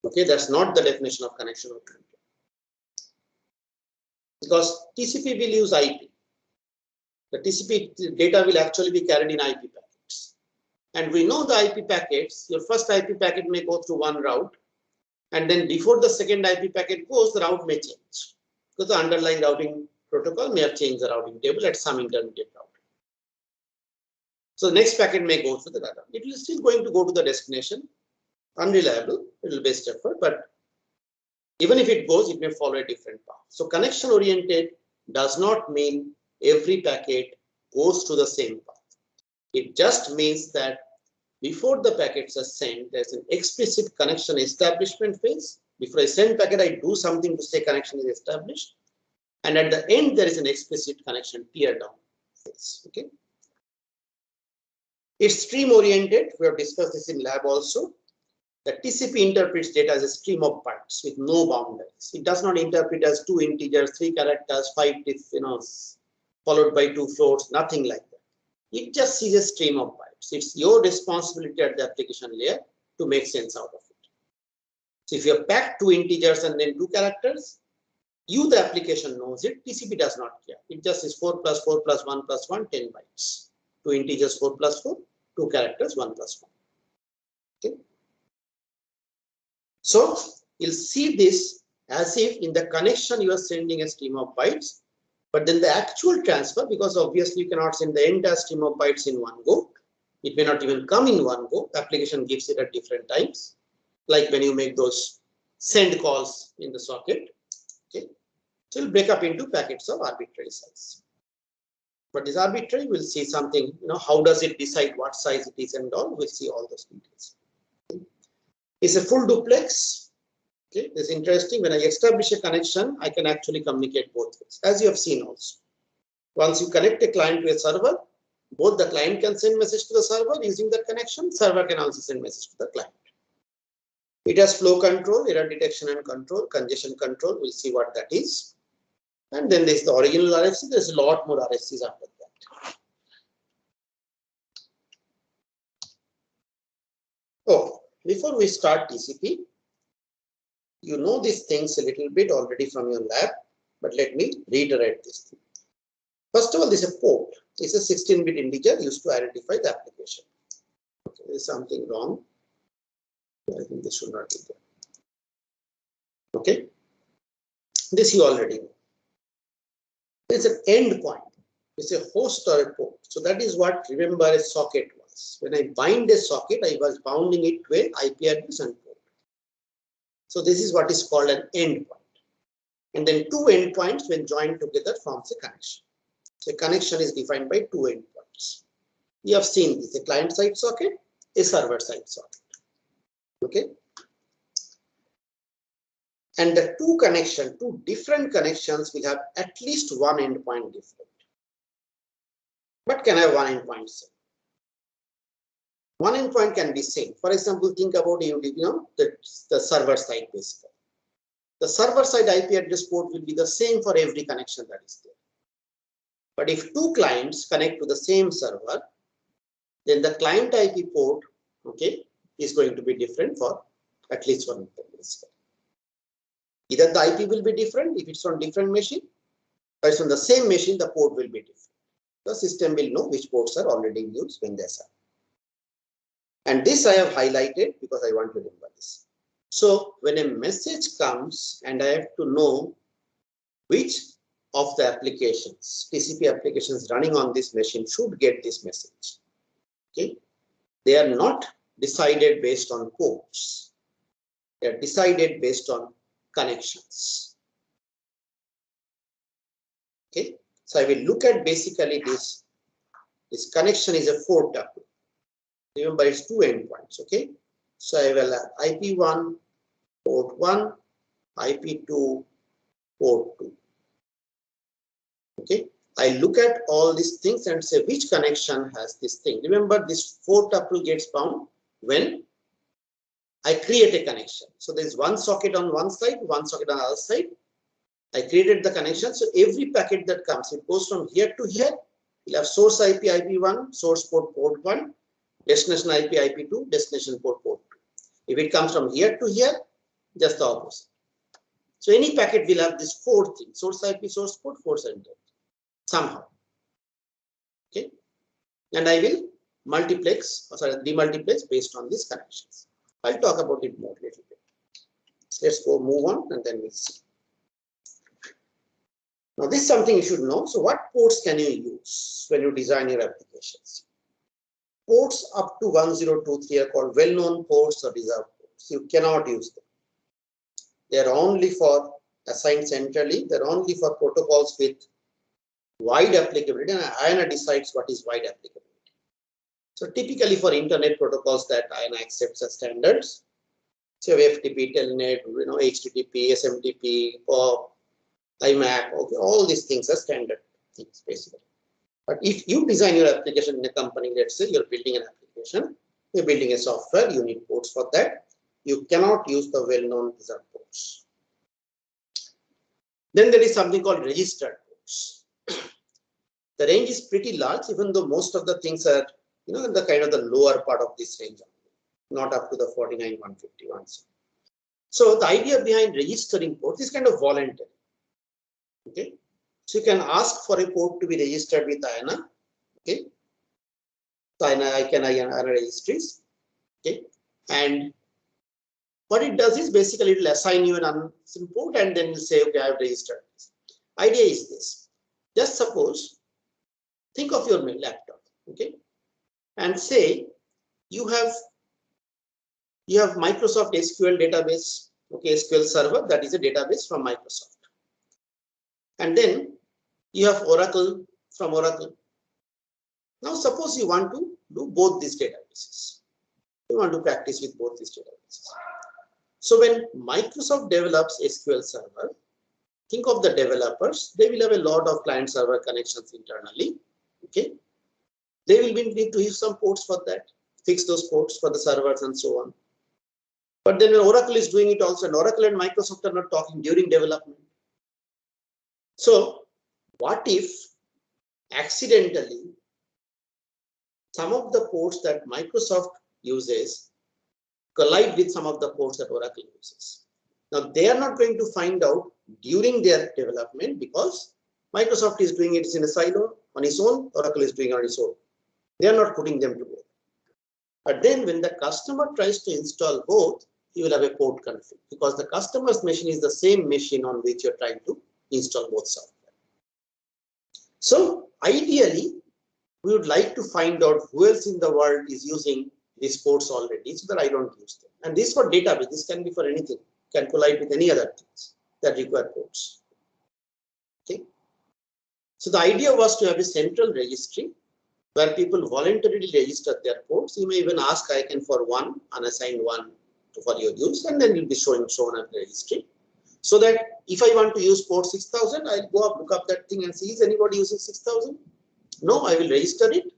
Okay, that's not the definition of connection oriented. Because TCP will use IP. The TCP data will actually be carried in IP packets. And we know the IP packets, your first IP packet may go through one route, and then before the second IP packet goes, the route may change. Because the underlying routing protocol may have changed the routing table at some intermediate route. So the next packet may go through the data. It is still going to go to the destination. Unreliable, it will best effort, but even if it goes, it may follow a different path. So connection oriented does not mean every packet goes to the same path. It just means that before the packets are sent, there's an explicit connection establishment phase. Before I send packet, I do something to say connection is established. And at the end, there is an explicit connection tear down phase. Okay. It's stream oriented. We have discussed this in lab also. The TCP interprets data as a stream of bytes with no boundaries. It does not interpret as 2 integers, 3 characters, 5 followed by 2 floats, nothing like that. It just sees a stream of bytes. It's your responsibility at the application layer to make sense out of it. So if you have packed 2 integers and then 2 characters, you, the application, knows it. TCP does not care. It just is 4 plus 4 plus 1 plus 1, 10 bytes. 2 integers, 4 plus 4, 2 characters, 1 plus 1. Okay. So you'll see this as if in the connection you are sending a stream of bytes, but then the actual transfer, because obviously you cannot send the entire stream of bytes in one go. It may not even come in one go. The application gives it at different times, like when you make those send calls in the socket. Okay, so it'll break up into packets of arbitrary size. But this arbitrary, we'll see something. How does it decide what size it is and all? We'll see all those details. Okay. It's a full duplex. Okay, this is interesting. When I establish a connection, I can actually communicate both ways, as you have seen also. Once you connect a client to a server, both the client can send message to the server using that connection. Server can also send message to the client. It has flow control, error detection and control, congestion control. We'll see what that is. And then there's the original RFC. There's a lot more RFCs after that. Oh, before we start TCP, you know these things a little bit already from your lab, but let me reiterate this thing. First of all, this is a port. It's a 16-bit integer used to identify the application. Okay, there is something wrong. I think this should not be there. Okay, this you already know. It's an endpoint. It's a host or a port. So that is what, remember, a socket was. When I bind a socket, I was bounding it to an IP address and port. So this is what is called an endpoint. And then 2 endpoints, when joined together, forms a connection. So a connection is defined by 2 endpoints. You have seen this: a client-side socket, a server-side socket. Okay. And the 2 different connections will have at least 1 endpoint different. But can have 1 endpoint same. 1 endpoint can be same. For example, think about the server side basically. The server side IP address port will be the same for every connection that is there. But if 2 clients connect to the same server, then the client IP port, okay, is going to be different for at least 1 basically. Either the IP will be different if it's on different machine, or it's on the same machine, the port will be different. The system will know which ports are already in use when they are. And this I have highlighted because I want to remember this. So when a message comes and I have to know which of the applications, TCP applications running on this machine should get this message. Okay, they are not decided based on ports. They are decided based on connections. Okay, so I will look at basically this. This connection is a 4 tuple. Remember, it's 2 endpoints. Okay, so I will have IP1 port 1, IP2 port 2. Okay, I look at all these things and say which connection has this thing. Remember, this 4 tuple gets bound when I create a connection. So there's 1 socket on one side, 1 socket on the other side. I created the connection. So every packet that comes, it goes from here to here. You'll have source IP, IP1, source port, port 1, destination IP, IP2, destination port, port 2. If it comes from here to here,
just the opposite. So any packet will have this 4 things: source IP, source port, force enter somehow. Okay, and I will demultiplex based on these connections. I'll talk about it more little bit. Let's go move on and then we'll see. Now this is something you should know. So what ports can you use when you design your applications? Ports up to 1023 are called well-known ports or reserved ports. You cannot use them. They are only for assigned centrally. They're only for protocols with wide applicability, and IANA decides what is wide applicability. So typically for internet protocols that IANA accepts as standards, so FTP, Telnet, HTTP, SMTP, POP, IMAP, okay, all these things are standard things basically. But if you design your application in a company, let's say you're building an application, you're building a software, you need ports for that. You cannot use the well-known reserved ports. Then there is something called registered ports. The range is pretty large, even though most of the things are, in the kind of the lower part of this range, not up to the 49151. So the idea behind registering ports is kind of voluntary. Okay, so you can ask for a port to be registered with IANA. Okay, so IANA registries. Okay, and what it does is basically it will assign you an unseen port and then you say, okay, I have registered this. Idea is this: just suppose, think of your laptop, okay, and say you have Microsoft SQL database, okay, SQL Server, that is a database from Microsoft. And then you have Oracle from Oracle. Now suppose you want to do both these databases. You want to practice with both these databases. So when Microsoft develops SQL Server, think of the developers. They will have a lot of client server connections internally. Okay, they will need to use some ports for that, fix those ports for the servers and so on. But then when Oracle is doing it also, and Oracle and Microsoft are not talking during development. So what if accidentally some of the ports that Microsoft uses collide with some of the ports that Oracle uses? Now they are not going to find out during their development because Microsoft is doing it in a silo on its own, Oracle is doing it on its own. They are not putting them together. But then when the customer tries to install both, you will have a port conflict because the customer's machine is the same machine on which you're trying to install both software. So ideally, we would like to find out who else in the world is using these ports already so that I don't use them. And this for database, this can be for anything, can collide with any other things that require ports. Okay. So the idea was to have a central registry where people voluntarily register their ports. You may even ask ICANN for one, unassigned one for your use, and then you'll be shown at the registry. So that if I want to use port 6000, I'll go up, look up that thing and see, is anybody using 6000? No, I will register it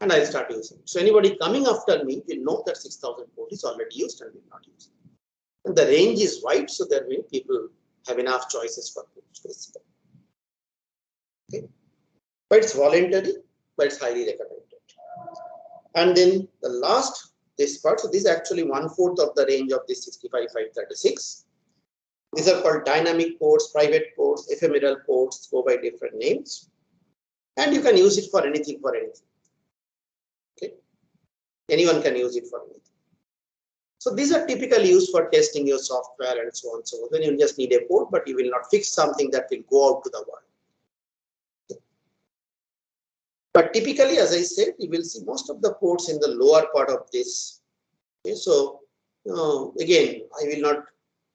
and I'll start using it. So anybody coming after me will know that 6000 port is already used and will not use it. And the range is wide, so that way people have enough choices for ports basically. Okay. But it's voluntary, but it's highly recommended. And then the last, this part, so this is actually 1/4 of the range of this 65536. These are called dynamic ports, private ports, ephemeral ports, go by different names. And you can use it for anything, Okay. Anyone can use it for anything. So these are typically used for testing your software and so on. So then you just need a port, but you will not fix something that will go out to the world. But typically, as I said, you will see most of the ports in the lower part of this. Okay, so again, I will not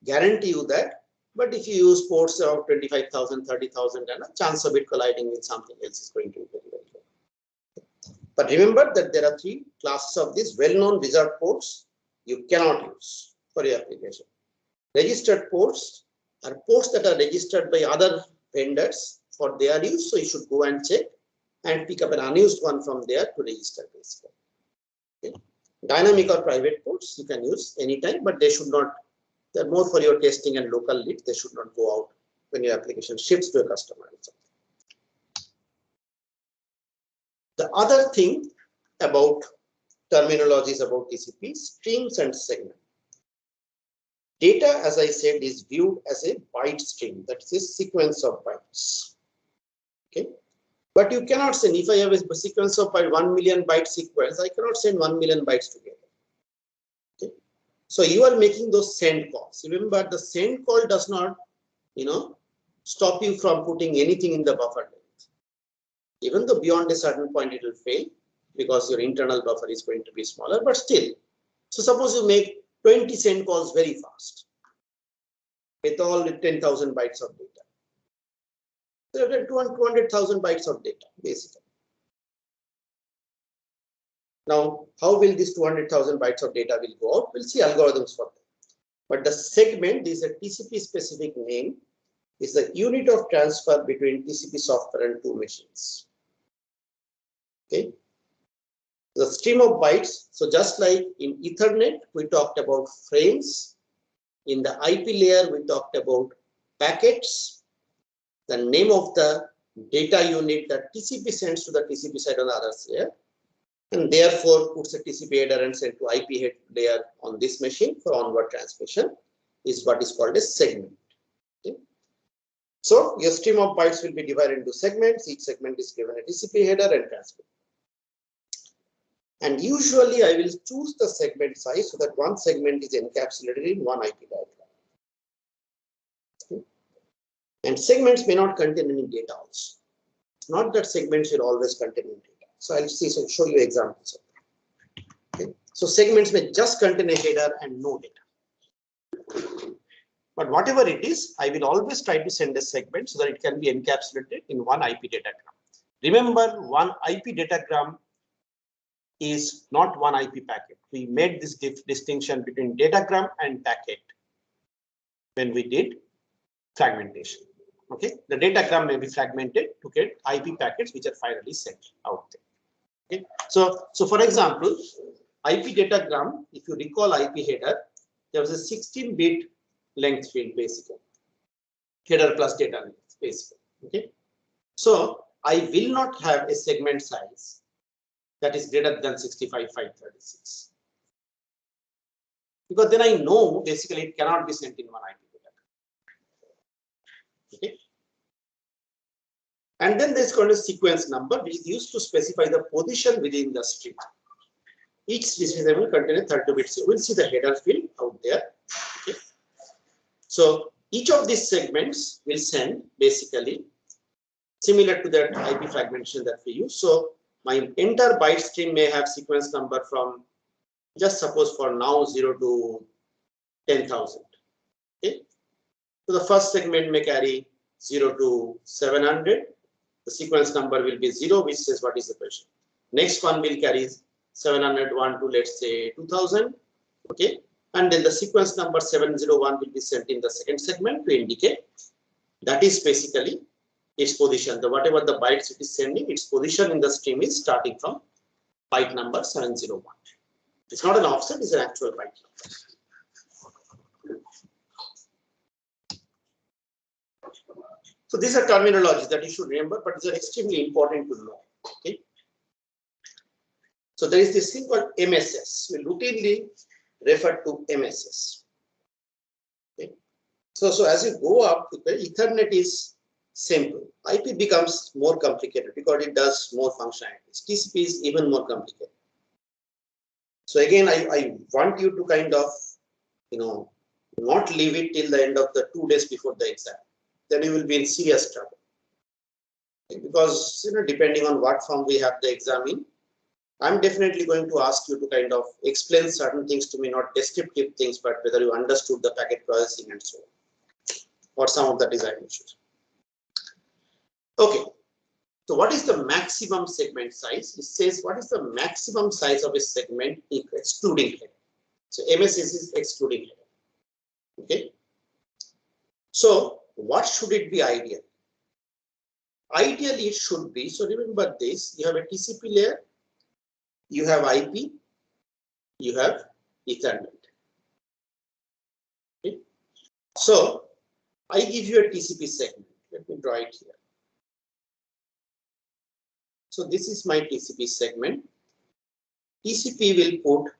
guarantee you that, but if you use ports of 25,000, 30,000, and a chance of it colliding with something else is going to be very, very low. But remember that there are 3 classes of these well-known reserved ports you cannot use for your application. Registered ports are ports that are registered by other vendors for their use, so you should go and check and pick up an unused one from there to register basically. Okay. Dynamic or private ports you can use anytime, but they should not, they're more for your testing and local lead. They should not go out when your application ships to a customer. The other thing about terminologies about TCP, streams and segment. Data, as I said, is viewed as a byte stream. That is a sequence of bytes. Okay. But you cannot send, if I have a sequence of 1 million byte sequence, I cannot send 1 million bytes together. Okay. So you are making those send calls. Remember, the send call does not, stop you from putting anything in the buffer length. Even though beyond a certain point it will fail because your internal buffer is going to be smaller, but still. So suppose you make 20 send calls very fast with all 10,000 bytes of data. So you have 200,000 bytes of data, basically. Now, how will this 200,000 bytes of data will go out? We'll see algorithms for that. But the segment is a TCP specific name, is the unit of transfer between TCP software and two machines. Okay. The stream of bytes. So just like in Ethernet, we talked about frames. In the IP layer, we talked about packets. The name of the data unit that TCP sends to the TCP side on the other layer, and therefore puts a TCP header and send to IP head layer on this machine for onward transmission is what is called a segment. Okay. So your stream of bytes will be divided into segments. Each segment is given a TCP header and transmit. And usually I will choose the segment size so that one segment is encapsulated in one IP diagram. Okay. And segments may not contain any data also. It's not that segments will always contain data. So I'll show you examples of that. Okay. So segments may just contain a header and no data. But whatever it is, I will always try to send a segment so that it can be encapsulated in one IP datagram. Remember, one IP datagram is not one IP packet. We made this distinction between datagram and packet when we did fragmentation. Okay, the datagram may be fragmented to get IP packets which are finally sent out there. Okay, so for example, IP datagram, if you recall IP header, there was a 16-bit length field basically, header plus data length basically. Okay, so I will not have a segment size that is greater than 65,536. Because then I know basically it cannot be sent in one IP data. Okay. And then there's called a sequence number, which is used to specify the position within the string. Each segment will contain a 32-bit. We'll see the header field out there. Okay. So each of these segments will send basically similar to that IP fragmentation that we use. So my entire byte stream may have sequence number from, just suppose for now, 0 to 10,000. Okay. So the first segment may carry 0 to 700. The sequence number will be 0, which says what is the position. Next one will carry 701 to, let's say, 2000. Okay. And then the sequence number 701 will be sent in the second segment to indicate that is basically its position. Whatever the bytes it is sending, its position in the stream is starting from byte number 701. It's not an offset, it's an actual byte number. So these are terminologies that you should remember, but these are extremely important to know. Okay. So there is this thing called MSS. We routinely refer to MSS. Okay. So as you go up, Ethernet is simple. IP becomes more complicated because it does more functionalities. TCP is even more complicated. So again, I want you to kind of, not leave it till the end of the 2 days before the exam. Then you will be in serious trouble. Okay? Because, depending on what form we have the exam in, I'm definitely going to ask you to kind of explain certain things to me, not descriptive things, but whether you understood the packet processing and so on, or some of the design issues. Okay, so what is the maximum segment size? It says what is the maximum size of a segment excluding header. So MSS is excluding header. Okay, so what should it be ideal? Ideally, it should be, so remember this, you have a TCP layer, you have IP, you have Ethernet. Okay. So I give you a TCP segment. Let me draw it here. So this is my TCP segment. TCP will put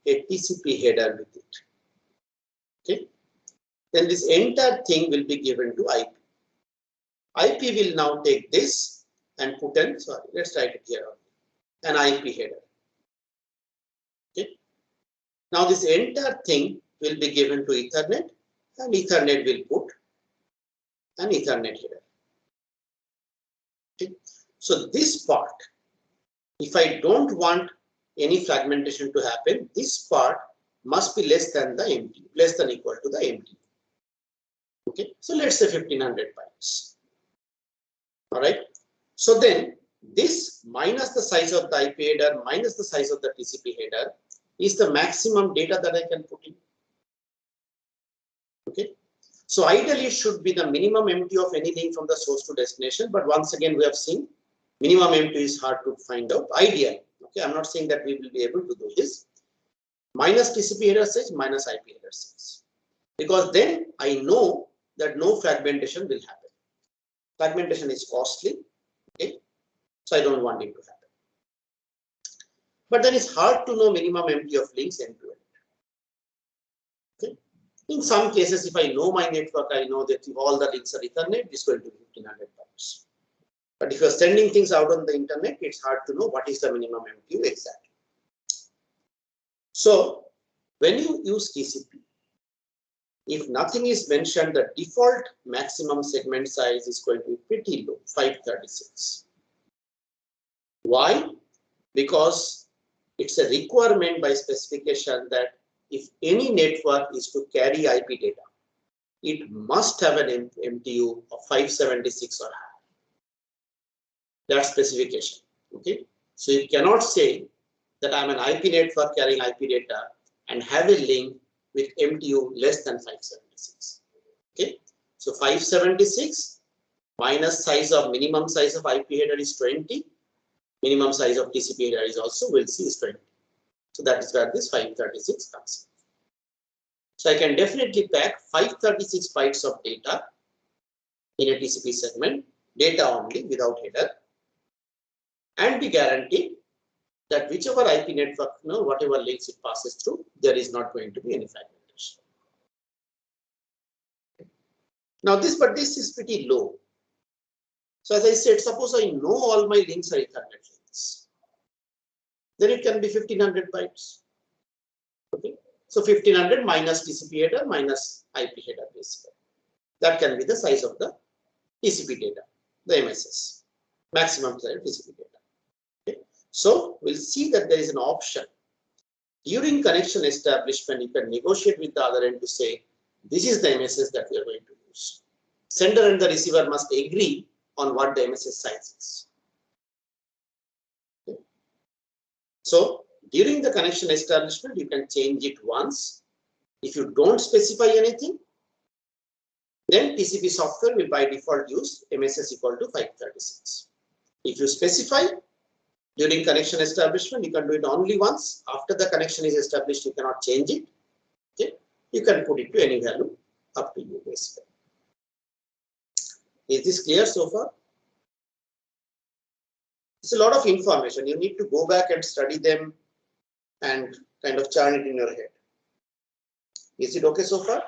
a TCP header with it. Okay. then this entire thing will be given to IP. IP will now take this and put in, sorry, let's write it here only, an IP header. Okay. Now this entire thing will be given to Ethernet, and Ethernet will put an Ethernet header. Okay. So this part, if I don't want any fragmentation to happen, this part must be less than the MTU, less than equal to the MTU. Okay, so let's say 1500 bytes. All right. So then this minus the size of the IP header minus the size of the TCP header is the maximum data that I can put in. Okay. So ideally it should be the minimum MTU of any link from the source to destination. But once again, we have seen minimum MTU is hard to find out. Ideally, okay, I'm not saying that we will be able to do this. Minus TCP header size minus IP header size. Because then I know that no fragmentation will happen. Fragmentation is costly, okay? So I don't want it to happen. But then it's hard to know minimum MTU of links end to end. Okay? In some cases, if I know my network, I know that if all the links are Ethernet, it's going to be 1500 bytes. But if you're sending things out on the internet, it's hard to know what is the minimum MTU exactly. So when you use TCP, if nothing is mentioned, the default maximum segment size is going to be pretty low, 536. Why? Because it's a requirement by specification that if any network is to carry IP data, it must have an MTU of 576 or higher. That's specification. Okay. So you cannot say that I'm an IP network carrying IP data and have a link with MTU less than 576. Okay. So 576 minus size of minimum size of IP header is 20. Minimum size of TCP header is also, we'll see, is 20. So that is where this 536 comes in. So I can definitely pack 536 bytes of data in a TCP segment, data only without header, and be guaranteed that whichever IP network, whatever links it passes through, there is not going to be any fragmentation. Now this is pretty low. So as I said, suppose I know all my links are Ethernet links, then it can be 1500 bytes. Okay. So 1500 minus TCP header minus IP header basically. That can be the size of the TCP data, the MSS, maximum size of TCP data. Okay. So we'll see that there is an option during connection establishment. You can negotiate with the other end to say, this is the MSS that we are going to use. Sender and the receiver must agree on what the MSS size is. Okay. So during the connection establishment, you can change it once. If you don't specify anything, then TCP software will by default use MSS equal to 536. If you specify during connection establishment, you can do it only once. After the connection is established, you cannot change it. Okay. You can put it to any value, up to you basically. Is this clear so far? It's a lot of information. You need to go back and study them and kind of churn it in your head. Is it okay so far?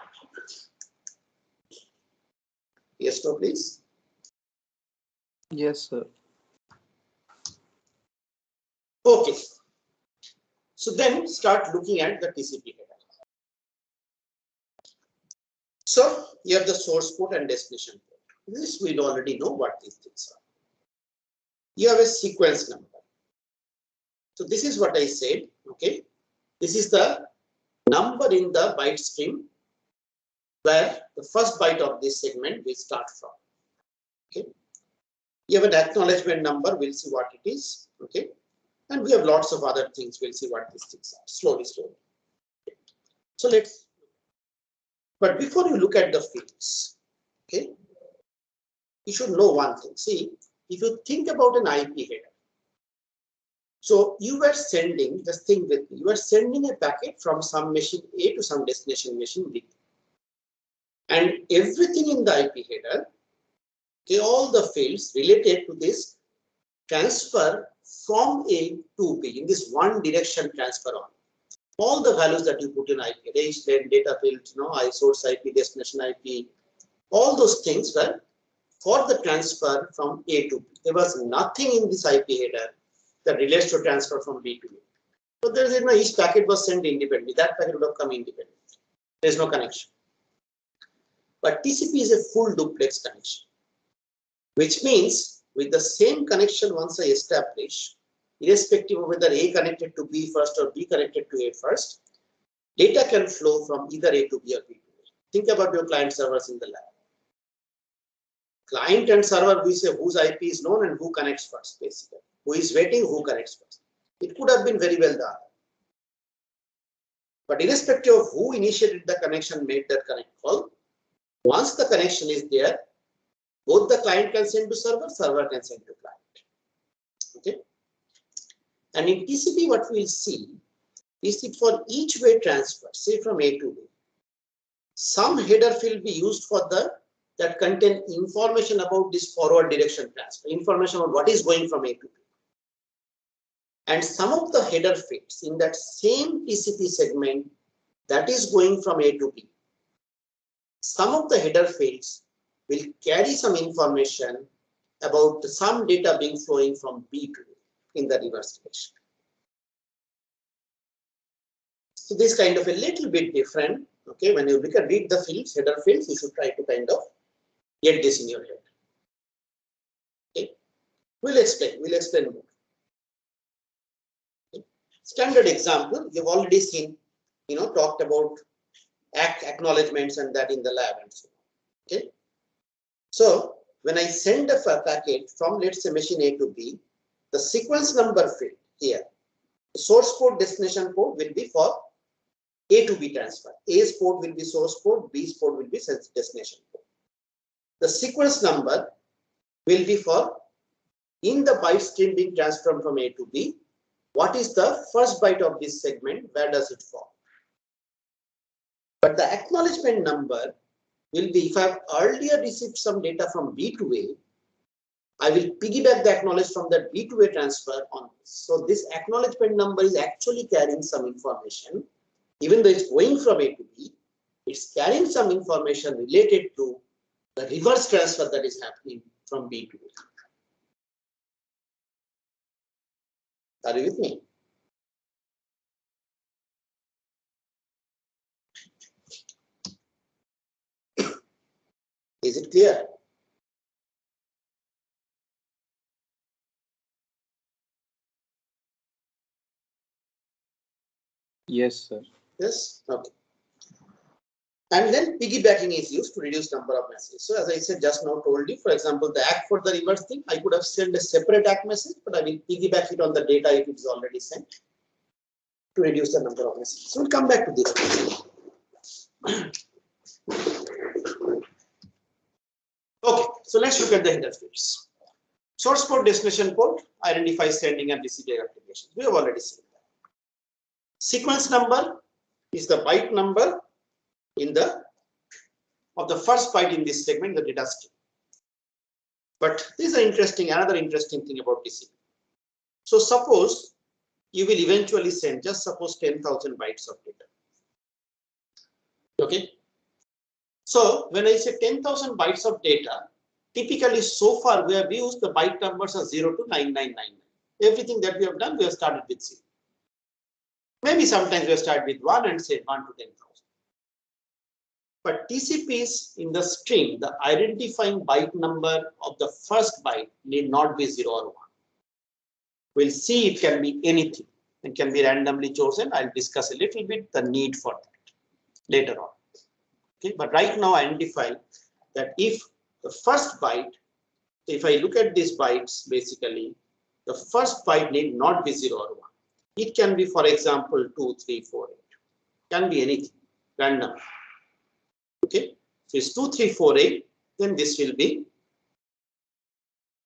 Yes, no, please.
Yes, sir.
Okay. So then start looking at the TCP header. So you have the source port and destination port. This we already know what these things are. You have a sequence number. So this is what I said. Okay. This is the number in the byte stream where the first byte of this segment will start from. Okay. You have an acknowledgement number. We'll see what it is. Okay. And we have lots of other things. We'll see what these things are slowly. Okay. So let's. But before you look at the fields, okay, you should know one thing. See, if you think about an IP header, so you were sending, just think with me, you are sending a packet from some machine A to some destination machine B. And everything in the IP header, okay, all the fields related to this transfer from A to B in this one direction transfer on. all the values that you put in IP, range, length, data fields, source IP, destination IP, all those things were for the transfer from A to B. There was nothing in this IP header that relates to transfer from B to A. So there is each packet was sent independently. That packet would have come independently. There is no connection. But TCP is a full duplex connection, which means with the same connection once I establish, irrespective of whether A connected to B first or B connected to A first, data can flow from either A to B or B to A. Think about your client servers in the lab. Client and server, we say whose IP is known and who connects first, basically. Who is waiting, who connects first. It could have been very well done. But irrespective of who initiated the connection, made that connect call, once the connection is there, both the client can send to server, server can send to client. Okay. And in TCP, what we'll see is that for each way transfer, say from A to B, some header field will be used for that contain information about this forward direction transfer, information on what is going from A to B. And some of the header fields in that same TCP segment that is going from A to B, some of the header fields will carry some information about some data being flowing from B to A in the reverse direction. So this kind of a little bit different. Okay, when you read the fields, header fields, you should try to kind of get this in your head. Okay, we'll explain more. Okay. Standard example, you've already seen, talked about acknowledgements and that in the lab and so on. Okay, so when I send a packet from, let's say, machine A to B, the sequence number field here, the source port, destination port will be for A to B transfer. A's port will be source port, B's port will be destination port. The sequence number will be for, in the byte stream being transferred from A to B, what is the first byte of this segment, where does it fall? But the acknowledgement number will be, if I have earlier received some data from B to A, I will piggyback the acknowledge from that B to A transfer on this. So this acknowledgement number is actually carrying some information. Even though it's going from A to B, it's carrying some information related to the reverse transfer that is happening from B to A. Are you with me? Is it clear?
Yes, sir.
Yes. Okay. And then piggybacking is used to reduce number of messages. So as I said just now, told you, for example, the ACK for the reverse thing, I could have sent a separate ACK message, but I will piggyback it on the data if it is already sent to reduce the number of messages. So we'll come back to this. Okay, so let's look at the header fields. Source port, destination port identifies sending and receiving applications. We have already seen that. Sequence number is the byte number of the first byte in this segment, the data stream. But this is another interesting thing about TCP. So suppose you will eventually send, just suppose 10,000 bytes of data. Okay. So when I say 10,000 bytes of data, typically so far we have used the byte numbers are 0 to 9999. Everything that we have done, we have started with 0. Maybe sometimes we have started with 1 and say 1 to 10,000. But TCPs in the string, the identifying byte number of the first byte need not be 0 or 1. We'll see it can be anything. It can be randomly chosen. I'll discuss a little bit the need for that later on. Okay, but right now identify that if the first byte, if I look at these bytes, basically the first byte need not be 0 or 1. It can be, for example, 2, 3, 4, 8. Can be anything, random. Okay, so it's 2, 3, 4, 8. Then this will be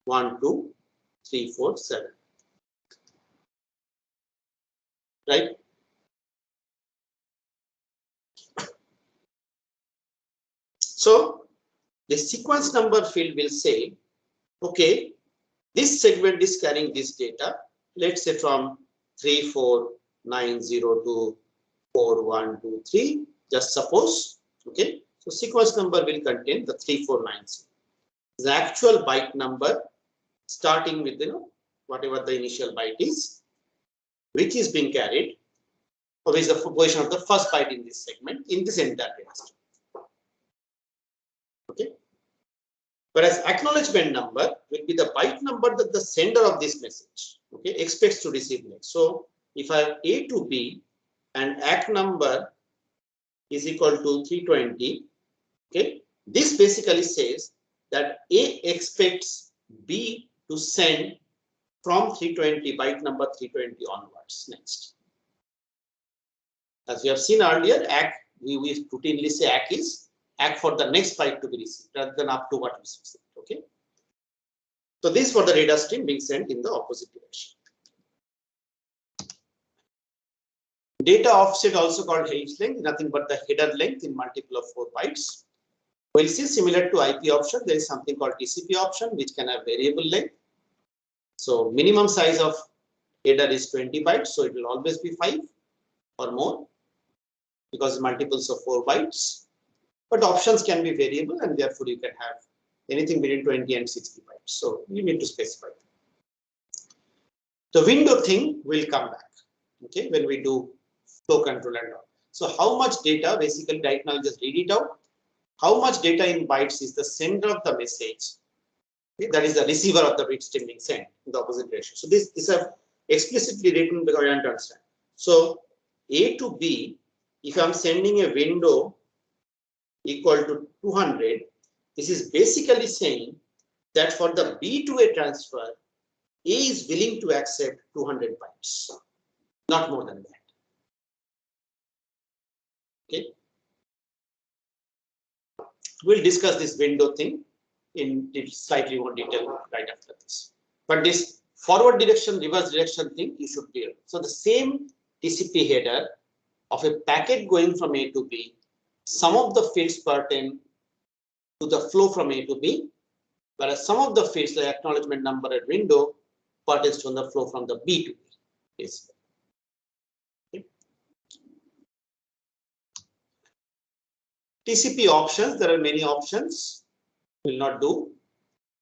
1, 2, 3, 4, 7. Right? So the sequence number field will say, okay, this segment is carrying this data, let's say from 3490 to 4123. Just suppose. Okay. So sequence number will contain the 3490. The actual byte number starting with whatever the initial byte is, which is being carried, or which is the position of the first byte in this segment in this entire data stream. Okay. Whereas acknowledgement number will be the byte number that the sender of this message, okay, expects to receive next. So if I have A to B and ACK number is equal to 320, okay, this basically says that A expects B to send from 320, byte number 320 onwards next. As we have seen earlier, ACK, we routinely say ACK is ACK for the next byte to be received rather than up to what we received. Okay. So this for the data stream being sent in the opposite direction. Data offset, also called H length, nothing but the header length in multiple of 4 bytes. We'll see similar to IP option, there is something called TCP option, which can have variable length. So minimum size of header is 20 bytes, so it will always be 5 or more because multiples of 4 bytes. But options can be variable, and therefore you can have anything between 20 and 60 bytes. So you need to specify. The window thing will come back, okay, when we do flow control and all. So how much data, basically right now just read it out. How much data in bytes is the sender of the message? Okay, that is the receiver of the bit stream being sent in the opposite direction. So this is explicitly written because I want to understand. So A to B, if I'm sending a window equal to 200, this is basically saying that for the B to A transfer, A is willing to accept 200 bytes, not more than that. Okay. We'll discuss this window thing in slightly more detail right after this. But this forward direction, reverse direction thing, you should be. So the same TCP header of a packet going from A to B, some of the fields pertain to the flow from A to B, whereas some of the fields like acknowledgement number and window pertains to the flow from the B to B. Basically. Okay. TCP options, there are many options, will not do,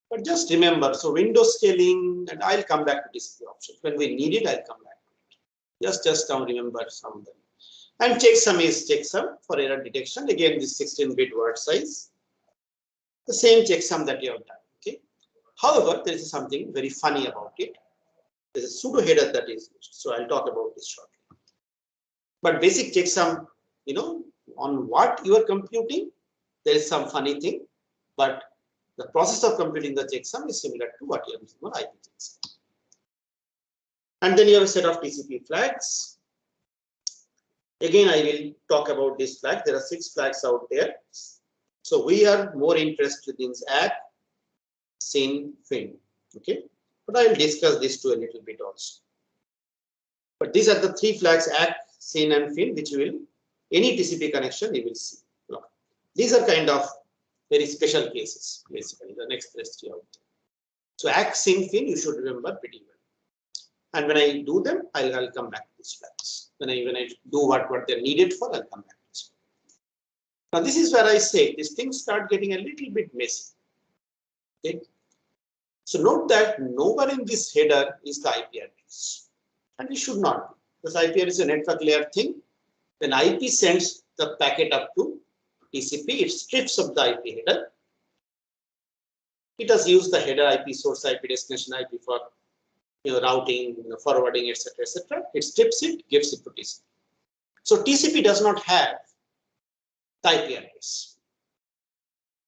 but just remember, so window scaling, and I'll come back to TCP options. When we need it, I'll come back to it. Just remember some of them. And checksum is checksum for error detection. Again, this 16-bit word size. The same checksum that you have done. Okay. However, there is something very funny about it. There is a pseudo header that is used. So I'll talk about this shortly. But basic checksum, on what you are computing, there is some funny thing. But the process of computing the checksum is similar to what you are using on IP checksum. And then you have a set of TCP flags. Again, I will talk about this flag. There are 6 flags out there. So we are more interested in ACK, SYN, FIN. Okay, but I will discuss this too a little bit also. But these are the 3 flags: ACK, SYN, and FIN, which will any TCP connection you will see. Look, these are kind of very special cases. Basically, the next 3 out there. So ACK, SYN, FIN, you should remember pretty well. And when I do them, I'll come back to these flags. When I do what they're needed for, I'll come back to this. Now this is where I say these things start getting a little bit messy. Okay. So note that nowhere in this header is the IP address, and it should not be, because IP address is a network layer thing. When IP sends the packet up to TCP, it strips up the IP header. It has used the header IP, source IP, destination IP for routing, forwarding, etc., etc. It strips it, gives it to TCP. So TCP does not have the IP address.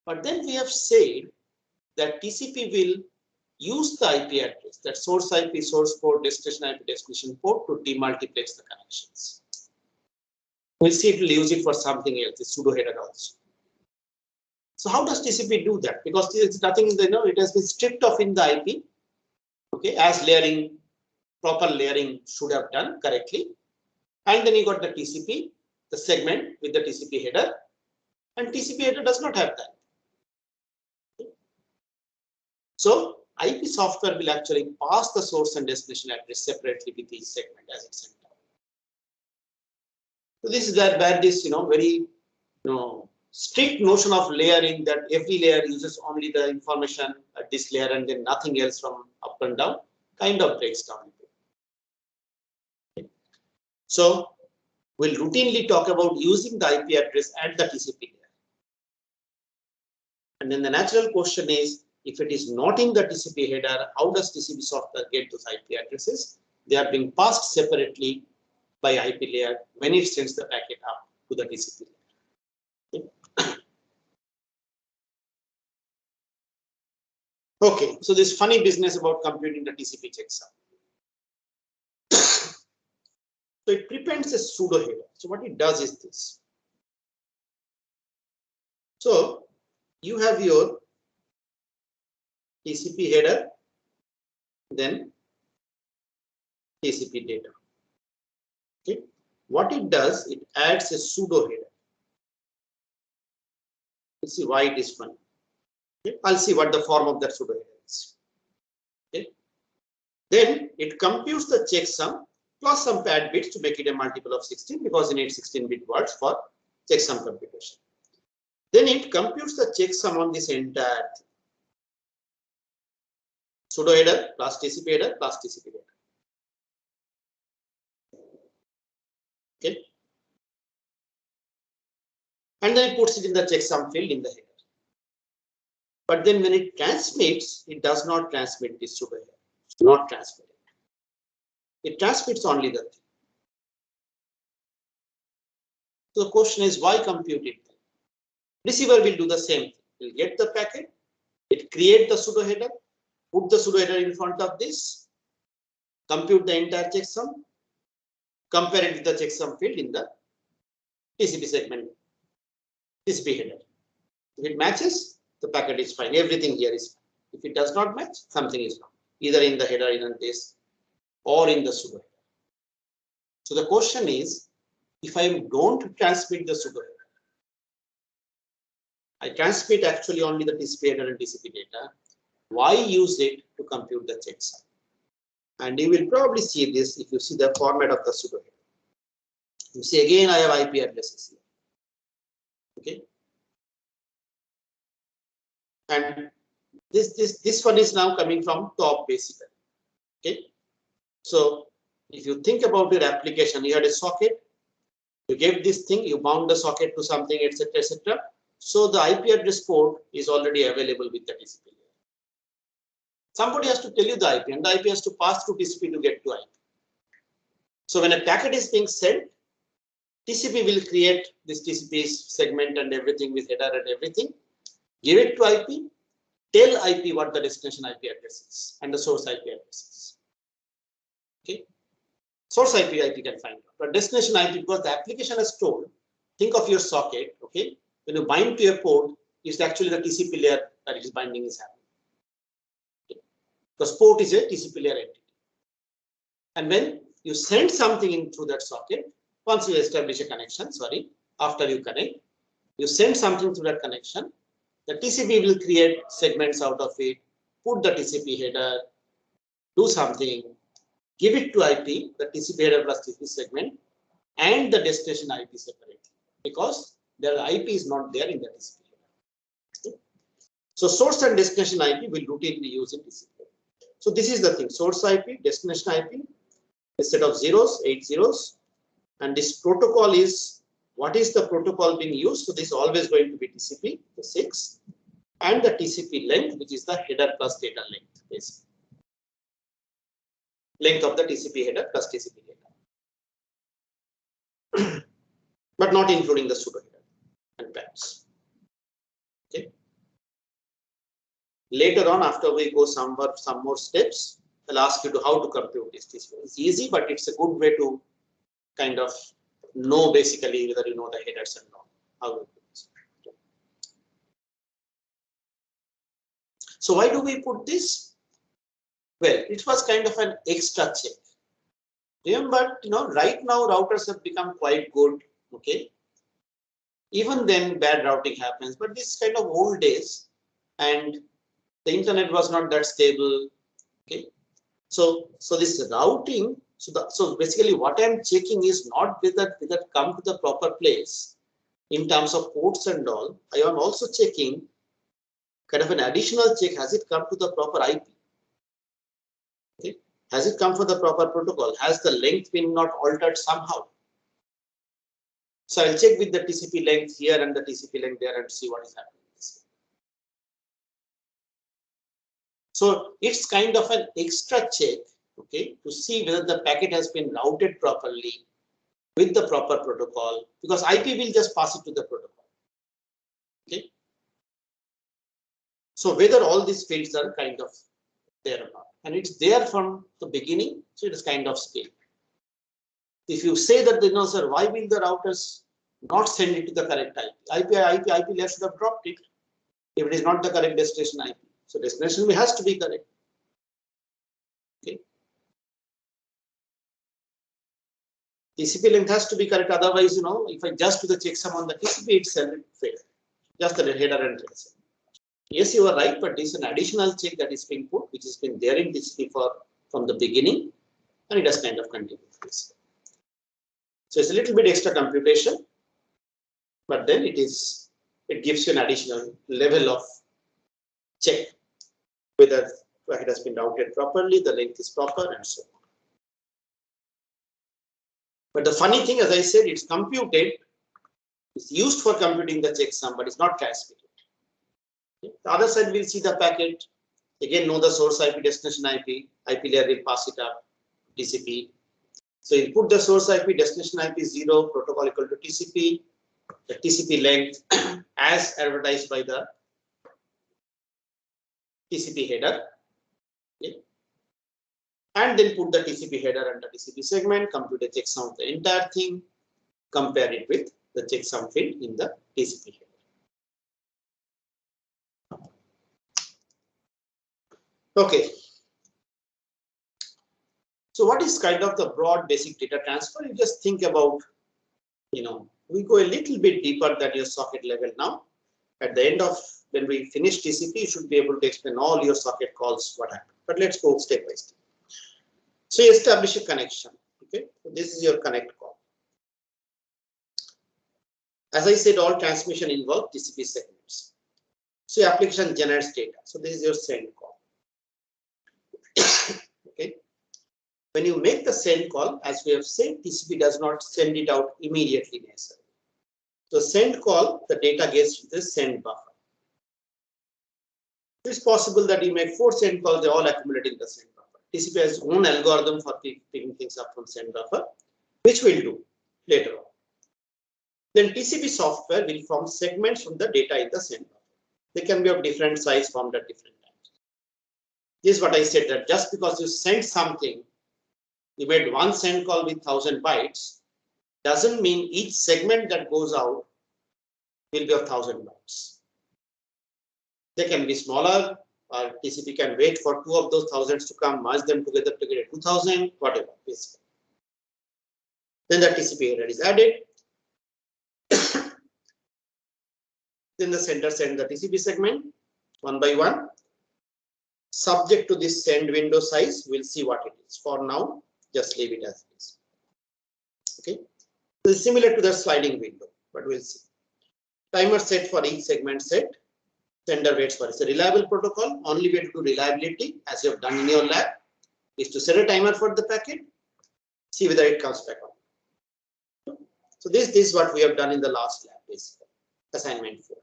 But then we have said that TCP will use the IP address, that source IP, source port, destination IP, destination port, to demultiplex the connections. We'll see it will use it for something else, the pseudo header also. So how does TCP do that? Because it's nothing, it has been stripped off in the IP. Okay, as layering, proper layering should have done correctly. And then you got the TCP, the segment with the TCP header, and TCP header does not have that. Okay. So IP software will actually pass the source and destination address separately with each segment as it's sent out. So this is where this very strict notion of layering, that every layer uses only the information at this layer and then nothing else from up and down, kind of breaks down. So we'll routinely talk about using the IP address at the TCP layer. And then the natural question is, if it is not in the TCP header, how does TCP software get those IP addresses? They are being passed separately by IP layer when it sends the packet up to the TCP layer. Okay, so this funny business about computing the TCP checksum. So it prepends a pseudo header. So what it does is this. So you have your TCP header, then TCP data. Okay, what it does, it adds a pseudo header. Let's see why it is funny. Okay, I'll see what the form of that pseudo header is. Okay, then it computes the checksum plus some pad bits to make it a multiple of 16, because you need 16-bit words for checksum computation. Then it computes the checksum on this entire thing. Pseudo header plus TCP header plus TCP data. Okay, and then it puts it in the checksum field in the header. But then when it transmits, it does not transmit this pseudo header. It's not transmitted. It transmits only the thing. So the question is, why compute it? Receiver will do the same thing. Will get the packet, it create the pseudo header, put the pseudo header in front of this, compute the entire checksum, compare it with the checksum field in the TCP segment, TCP header. If it matches, the packet is fine. Everything here is fine. If it does not match, something is wrong, either in the header in this or in the pseudo header. So the question is, if I don't transmit the pseudo header, I transmit actually only the TCP header and TCP data, why use it to compute the checksum? And you will probably see this if you see the format of the pseudo header. You see again, I have IP addresses here. Okay, and this one is now coming from top basically. Okay, so if you think about your application, you had a socket, you gave this thing, you bound the socket to something, etc., etc. So the IP address port is already available with the TCP layer. Somebody has to tell you the IP, and the IP has to pass through TCP to get to IP. So when a packet is being sent, TCP will create this TCP segment and everything with header and everything, give it to IP, tell IP what the destination IP address is and the source IP address is. Okay, source IP can find out, but destination IP, because the application has told, think of your socket. Okay, when you bind to a port, it's actually the TCP layer that is binding is happening. Okay, because port is a TCP layer entity, and when you send something in through that socket, once you establish a connection, after you connect, you send something through that connection, the TCP will create segments out of it, put the TCP header, do something, give it to IP, the TCP header plus TCP segment, and the destination IP separately, because the IP is not there in the TCP header. Okay. So source and destination IP will routinely use in TCP. So this is the thing: source IP, destination IP, a set of zeros, 8 zeros. And this protocol is, what is the protocol being used? So this is always going to be TCP, the 6, and the TCP length, which is the header plus data length, basically. Length of the TCP header plus TCP data. But not including the pseudo header and pads. Okay. Later on, after we go some more steps, I'll ask you to how to compute this. It's easy, but it's a good way to kind of know basically whether you know the headers and not. How we do this. So why do we put this? Well, it was kind of an extra check. Remember, right now routers have become quite good. Okay. Even then, bad routing happens, but this is kind of old days, and the internet was not that stable. Okay. So this routing So basically what I'm checking is not whether come to the proper place in terms of ports and all. I am also checking kind of an additional check, has it come to the proper IP? Okay. Has it come for the proper protocol? Has the length been not altered somehow? So I'll check with the TCP length here and the TCP length there and see what is happening. So it's kind of an extra check, okay, to see whether the packet has been routed properly with the proper protocol, because IP will just pass it to the protocol. Okay. So whether all these fields are kind of there or not, and it's there from the beginning, so it is kind of scaled. If you say that, sir, why will the routers not send it to the correct IP? IP left should have dropped it if it is not the correct destination IP. So destination has to be correct. Okay. TCP length has to be correct. Otherwise, if I just do the checksum on the TCP itself, it fails. Just the header and tail. Yes, you are right, but this is an additional check that is being put, which has been there in TCP from the beginning, and it has kind of continued this. So it's a little bit extra computation, but then it gives you an additional level of check whether it has been routed properly, the length is proper, and so on. But the funny thing, as I said, it's computed, it's used for computing the checksum, but it's not transmitted. Okay. The other side will see the packet, again know the source IP, destination IP, IP layer will pass it up, TCP. So you put the source IP, destination IP 0, protocol equal to TCP, the TCP length as advertised by the TCP header. Okay. And then put the TCP header and the TCP segment, compute a checksum of the entire thing, compare it with the checksum field in the TCP header. Okay. So what is kind of the broad basic data transfer? You just think about, we go a little bit deeper than your socket level now. At the end of when we finish TCP, you should be able to explain all your socket calls, what happened. But let's go step by step. So you establish a connection. Okay, so this is your connect call. As I said, all transmission involve TCP segments. So your application generates data. So this is your send call. Okay. When you make the send call, as we have said, TCP does not send it out immediately necessarily. So send call, the data gets to the send buffer. It's possible that you make 4 send calls, they all accumulate in the send buffer. TCP has its own algorithm for picking things up from send buffer, which we'll do later on. Then TCP software will form segments from the data in the send buffer. They can be of different size, formed at different times. This is what I said, that just because you send something, you made one send call with 1000 bytes, doesn't mean each segment that goes out will be of 1000 bytes. They can be smaller, or TCP can wait for 2 of those thousands to come, merge them together to get a 2000, whatever. Basically. Then the TCP header is added. Then the sender sends the TCP segment one by one. Subject to this send window size, we'll see what it is. For now, just leave it as it is. Okay. This is similar to the sliding window, but we'll see. Timer set for each segment set. Sender waits for it. It's a reliable protocol. Only way to do reliability, as you have done in your lab, is to set a timer for the packet, see whether it comes back on. So this is what we have done in the last lab, basically. Assignment 4.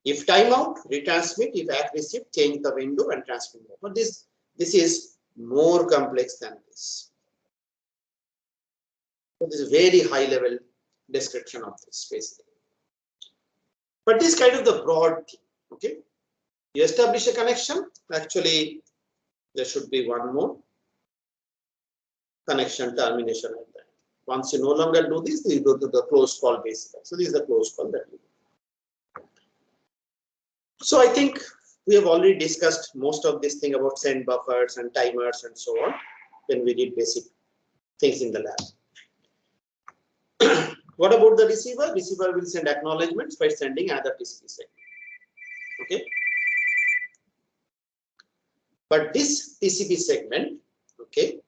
If timeout, retransmit. If ACK receipt, change the window and transmit. But this is more complex than this. So this is very high level description of this, basically. But this is kind of the broad thing. Okay, you establish a connection. Actually, there should be one more connection termination at that. Once you no longer do this, you go to the close call basically. So this is the close call that you do. So I think we have already discussed most of this thing about send buffers and timers and so on when we did basic things in the lab. What about the receiver? Receiver will send acknowledgements by sending another TCP segment. Okay. But this TCP segment, okay,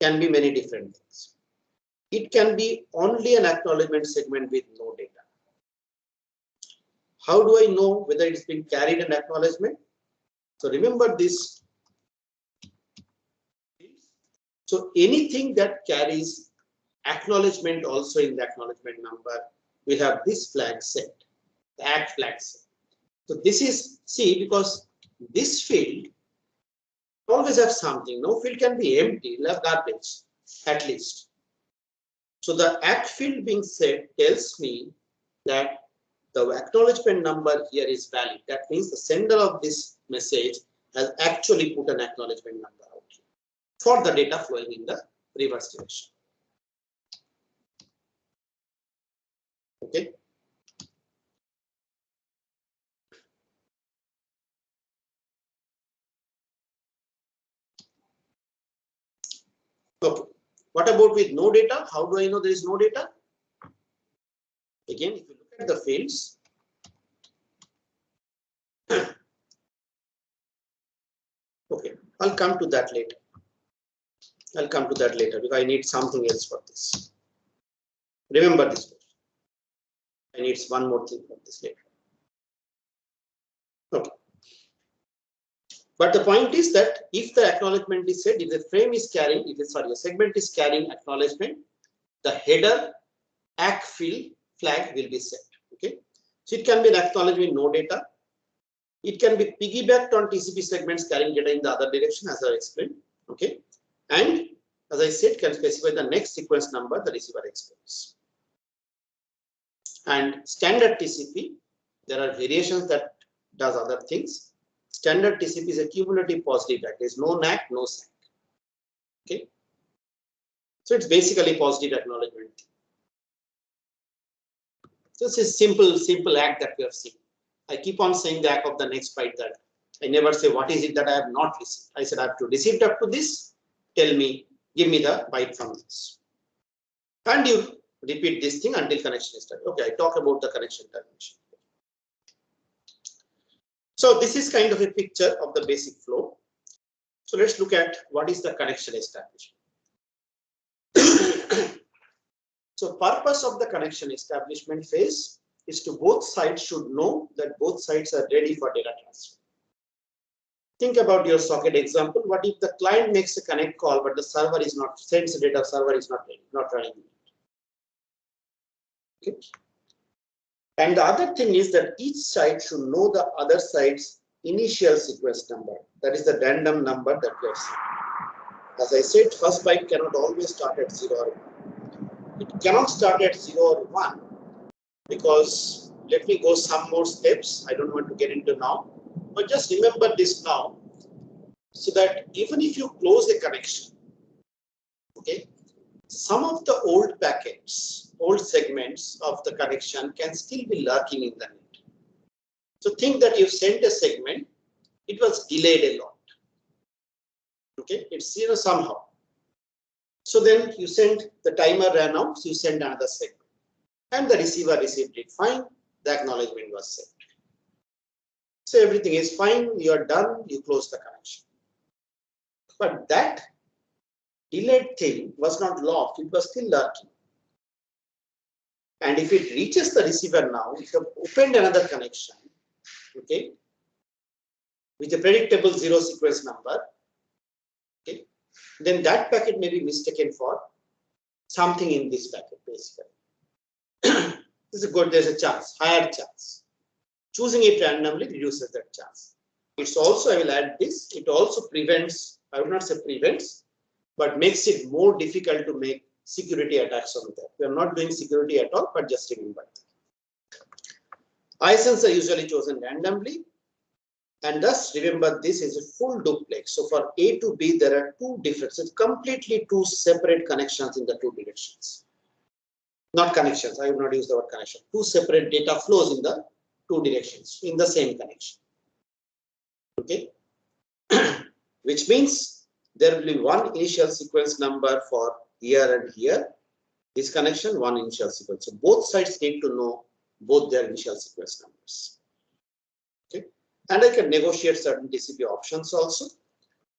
can be many different things. It can be only an acknowledgement segment with no data. How do I know whether it's been carried an acknowledgement? So remember this. So anything that carries acknowledgement also in the acknowledgement number will have this flag set, the ACK flag set. So this is, see, because this field always has something. No field can be empty, it'll have garbage at least. So the ACK field being set tells me that the acknowledgement number here is valid. That means the sender of this message has actually put an acknowledgement number out here for the data flowing in the reverse direction. Okay. Okay. What about with no data? How do I know there is no data? Again, if you look at the fields, okay, I'll come to that later. I'll come to that later because I need something else for this. Remember this. I need one more thing for this later. Okay. But the point is that if the acknowledgement is set, if the frame is carrying, a segment is carrying acknowledgement, the header ACK field flag will be set. Okay. So it can be an acknowledgement no data. It can be piggybacked on TCP segments carrying data in the other direction, as I explained. Okay. And as I said, can specify the next sequence number the receiver expects. And standard TCP, there are variations that does other things. Standard TCP is a cumulative positive back. There is no NAC, no SAC. Okay. So it's basically positive acknowledgement. So this is simple ACK that we have seen. I keep on saying the ACK of the next byte that I never say what is it that I have not received. I said I have to receive up to this. Tell me, give me the byte from this. And you repeat this thing until connection is done. Okay, I talk about the connection termination. So this is kind of a picture of the basic flow. So let's look at what is the connection establishment. So purpose of the connection establishment phase is to both sides should know that both sides are ready for data transfer. Think about your socket example. What if the client makes a connect call, but the server is not, sends the data, server is not ready, not running. Okay. And the other thing is that each side should know the other side's initial sequence number. That is the random number that we have seen. As I said, first byte cannot always start at 0 or 1. It cannot start at 0 or 1 because let me go some more steps. I don't want to get into now, but just remember this now so that even if you close a connection, okay, some of the old packets, old segments of the connection can still be lurking in the net. So think that you sent a segment, it was delayed a lot. Okay, it's somehow. So then you send, the timer ran out, so you send another segment. And the receiver received it fine, the acknowledgement was sent. So everything is fine, you are done, you close the connection. But that delayed thing was not locked, it was still lurking. And if it reaches the receiver now, if you have opened another connection, okay, with a predictable 0 sequence number, okay, then that packet may be mistaken for something in this packet, basically. This is good, there's a chance, higher chance. Choosing it randomly reduces that chance. It's also, I will add this, it also prevents, I would not say prevents, but makes it more difficult to make security attacks on that. We are not doing security at all, but just remember that. ISNs are usually chosen randomly. And thus, remember, this is a full duplex. So for A to B, there are two differences, completely two separate connections in the two directions. Not connections, I will not use the word connection. Two separate data flows in the two directions in the same connection. Okay. Which means there will be one initial sequence number for here and here. This connection, one initial sequence. So both sides need to know both their initial sequence numbers. Okay. And I can negotiate certain TCP options also.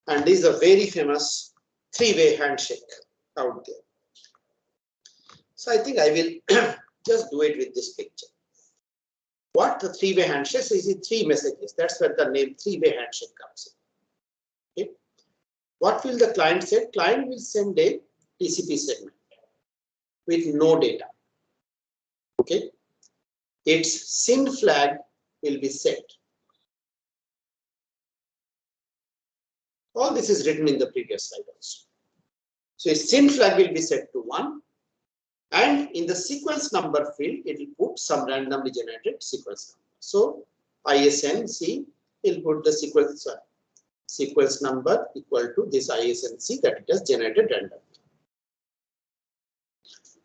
And this is a very famous three-way handshake out there. So I think I will just do it with this picture. What the three-way handshake is, three messages. That's where the name three-way handshake comes in. Okay. What will the client send? Client will send a TCP segment with no data. Okay. Its SYN flag will be set. All this is written in the previous slide also. So its SYN flag will be set to 1. And in the sequence number field, it will put some randomly generated sequence number. So ISNC will put the sequence number equal to this ISNC that it has generated randomly.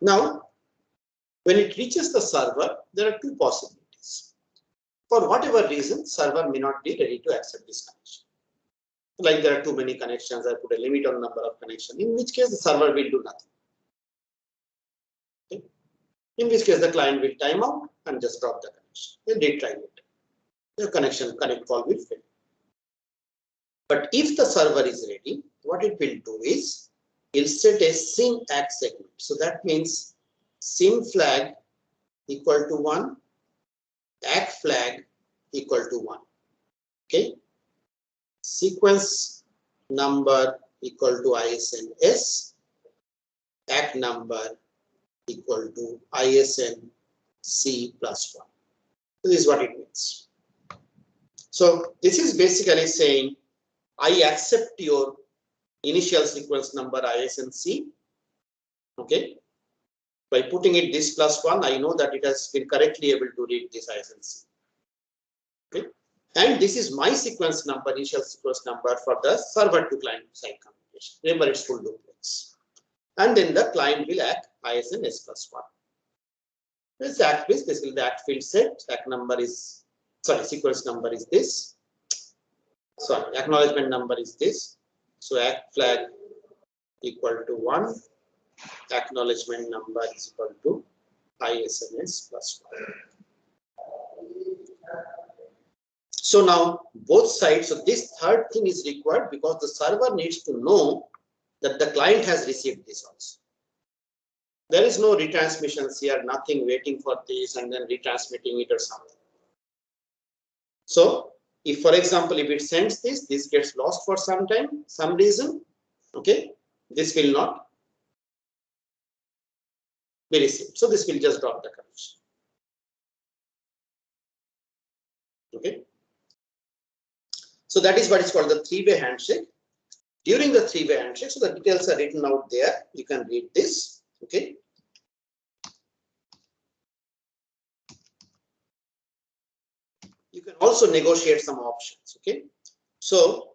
Now, when it reaches the server, there are two possibilities. For whatever reason, server may not be ready to accept this connection. Like there are too many connections, I put a limit on number of connections, in which case the server will do nothing. Okay. In which case the client will time out and just drop the connection. Then retry it. The connect call will fail. But if the server is ready, what it will do is it'll set a SYN ACK segment. So that means SYN flag equal to 1, ACK flag equal to 1. Okay. Sequence number equal to ISNS, ACK number equal to ISNC plus 1. So this is what it means. So this is basically saying I accept your initial sequence number ISNC. Okay. By putting it this plus 1, I know that it has been correctly able to read this ISNC. Okay. And this is my sequence number, initial sequence number for the server to client side communication. Remember, it's full duplex. And then the client will ACK ISNS plus 1. This ACK is basically the ACK field set. ACK number is, sequence number is this. Acknowledgement number is this. So ACK flag equal to 1. Acknowledgement number is equal to ISNS plus 1. So now both sides, so this third thing is required because the server needs to know that the client has received this also. There is no retransmissions here, nothing waiting for this and then retransmitting it or something. So if, for example, if it sends this gets lost for some time, some reason, okay, this will not be received. So this will just drop the connection. Okay. So that is what is called the three-way handshake. During the three-way handshake, so the details are written out there. You can read this. Okay. You can also negotiate some options. Okay. So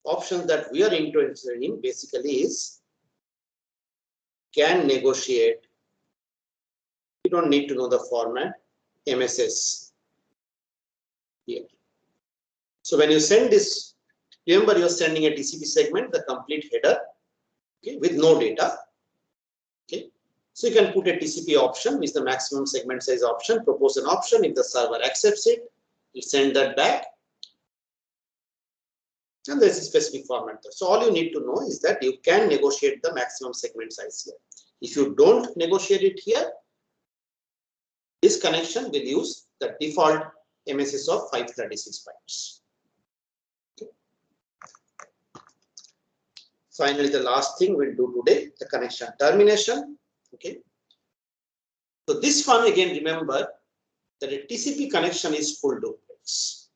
options that we are interested in basically is can negotiate. You don't need to know the format. MSS here. So when you send this, remember you're sending a TCP segment, the complete header, okay, with no data. Okay. So you can put a TCP option, which is the maximum segment size option, propose an option. If the server accepts it, you send that back. And there's a specific format there. So all you need to know is that you can negotiate the maximum segment size here. If you don't negotiate it here, this connection will use the default MSS of 536 bytes. Okay. Finally, the last thing we'll do today, the connection termination. Okay. So this one again, remember that a TCP connection is full duplex.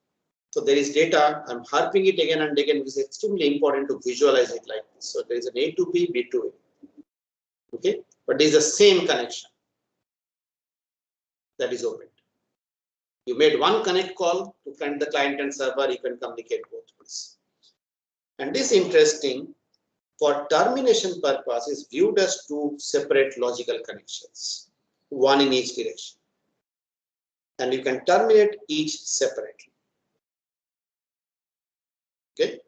So there is data. I'm harping it again and again. It's extremely important to visualize it like this. So there is an A to B, B to A. Okay, but there is the same connection that is opened. You made one connect call to connect the client and server. You can communicate both ways. And this is interesting. For termination purpose is viewed as two separate logical connections, one in each direction. And you can terminate each separately. Okay.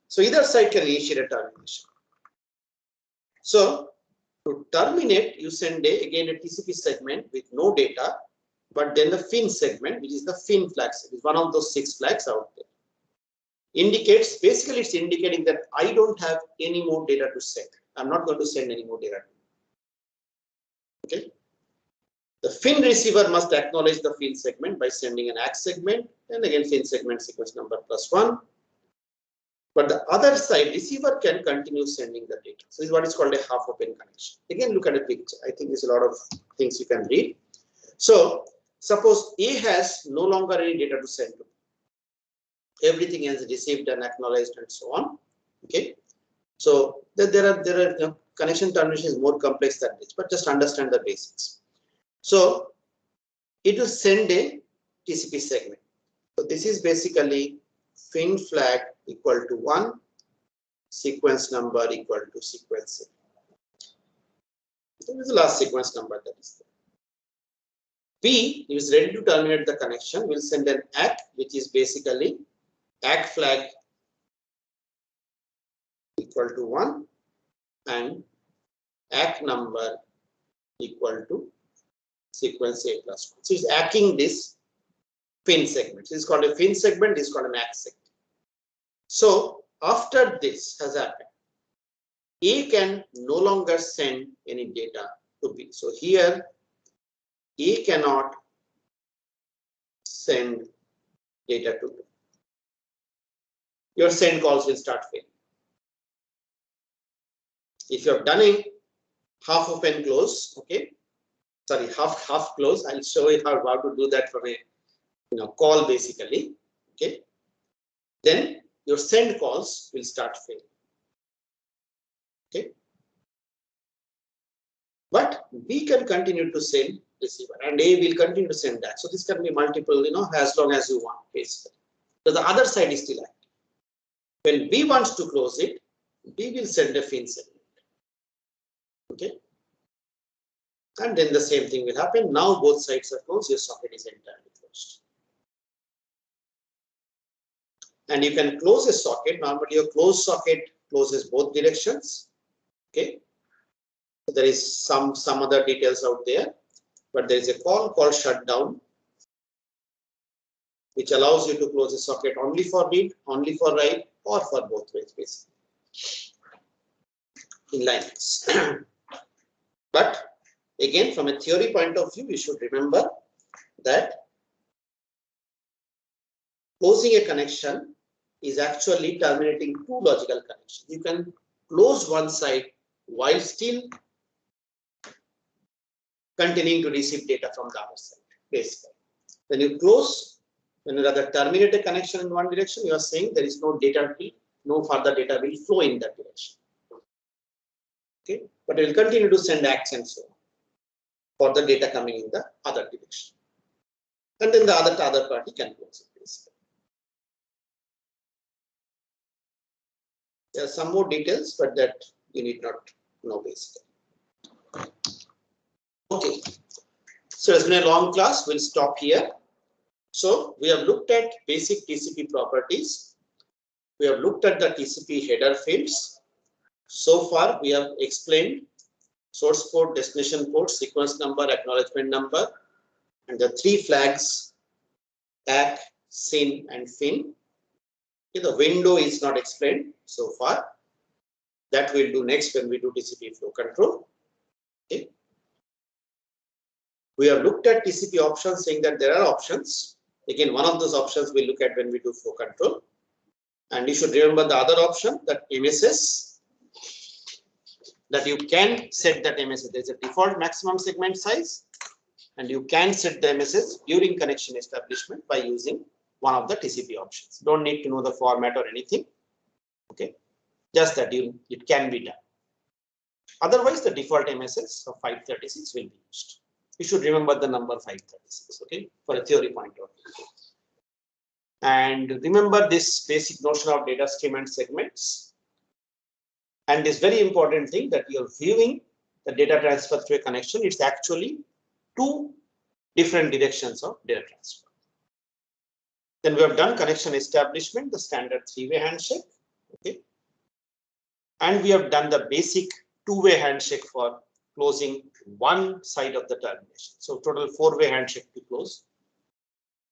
So either side can initiate a termination. So to terminate, you send again a TCP segment with no data, but then the FIN segment, which is the FIN flag, is one of those 6 flags out there. indicates, basically it's indicating that I don't have any more data to send. I'm not going to send any more data. Okay. The FIN receiver must acknowledge the FIN segment by sending an ACK segment, and again FIN segment sequence number +1. But the other side, receiver can continue sending the data. So this is what is called a half open connection. Again, look at the picture. I think there's a lot of things you can read. So suppose A has no longer any data to send to. Everything is received and acknowledged and so on. Okay. So there are connection termination is more complex than this, but just understand the basics. So it will send a TCP segment. So this is basically FIN flag equal to 1, sequence number equal to sequence. This is the last sequence number that is there. B is ready to terminate the connection. Will send an ACK, which is basically ACK flag equal to 1 and ACK number equal to sequence A +1. So it's ACKing this FIN segment. This is called a FIN segment. This is called an ACK segment. So after this has happened, A can no longer send any data to B. So here A cannot send data to B. Your send calls will start failing. If you have done a half open close, okay, sorry, half close, I'll show you how to do that from a call basically. Okay, then your send calls will start failing. Okay, but B can continue to send receiver and A will continue to send that. So this can be multiple, as long as you want basically. So the other side is still active. When B wants to close it, B will send a FIN segment. Okay, and then the same thing will happen. Now both sides are closed. Your socket is entirely closed. And you can close a socket. Normally, your closed socket closes both directions. Okay, so there is some other details out there, but there is a call called shutdown, which allows you to close a socket only for read, only for write, or for both ways, basically. In Linux. But again, from a theory point of view, you should remember that closing a connection is actually terminating two logical connections. You can close one side while still continuing to receive data from the other side, basically. When you close, when you rather terminate a connection in one direction, you are saying there is no data, no further data will flow in that direction. Okay, but it will continue to send ACKs and so on for the data coming in the other direction, and then the other party can close it. Basically. There are some more details, but that you need not know basically. Okay, so it's been a long class. We'll stop here. So we have looked at basic TCP properties. We have looked at the TCP header fields. So far, we have explained source port, destination port, sequence number, acknowledgement number, and the three flags, ACK, SYN, and FIN. Okay, the window is not explained so far. That we'll do next when we do TCP flow control. Okay. We have looked at TCP options, saying that there are options. Again, one of those options we'll look at when we do flow control. And you should remember the other option, that MSS. That you can set that MSS. There's a default maximum segment size, and you can set the MSS during connection establishment by using one of the TCP options. Don't need to know the format or anything. Okay, just that it can be done. Otherwise, the default MSS of 536 will be used. You should remember the number 536. Okay, for a theory point of view. And remember this basic notion of data stream and segments. And this very important thing that you're viewing the data transfer through a connection, it's actually two different directions of data transfer. Then we have done connection establishment, the standard three-way handshake. Okay. And we have done the basic two-way handshake for closing one side of the termination. So total four-way handshake to close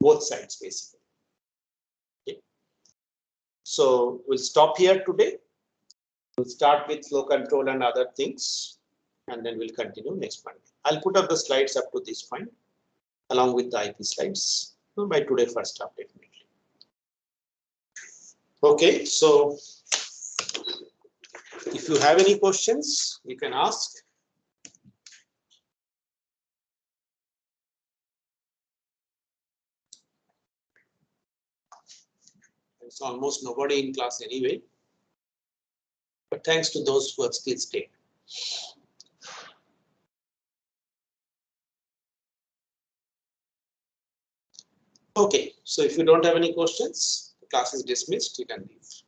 both sides basically. Okay.
So we'll stop here today. We'll start with flow control and other things, and then we'll continue next Monday. I'll put up the slides up to this point, along with the IP slides by today first half definitely. Okay, so if you have any questions, you can ask. It's almost nobody in class anyway, but thanks to those who have still stayed. Okay, so if you don't have any questions, the class is dismissed, you can leave.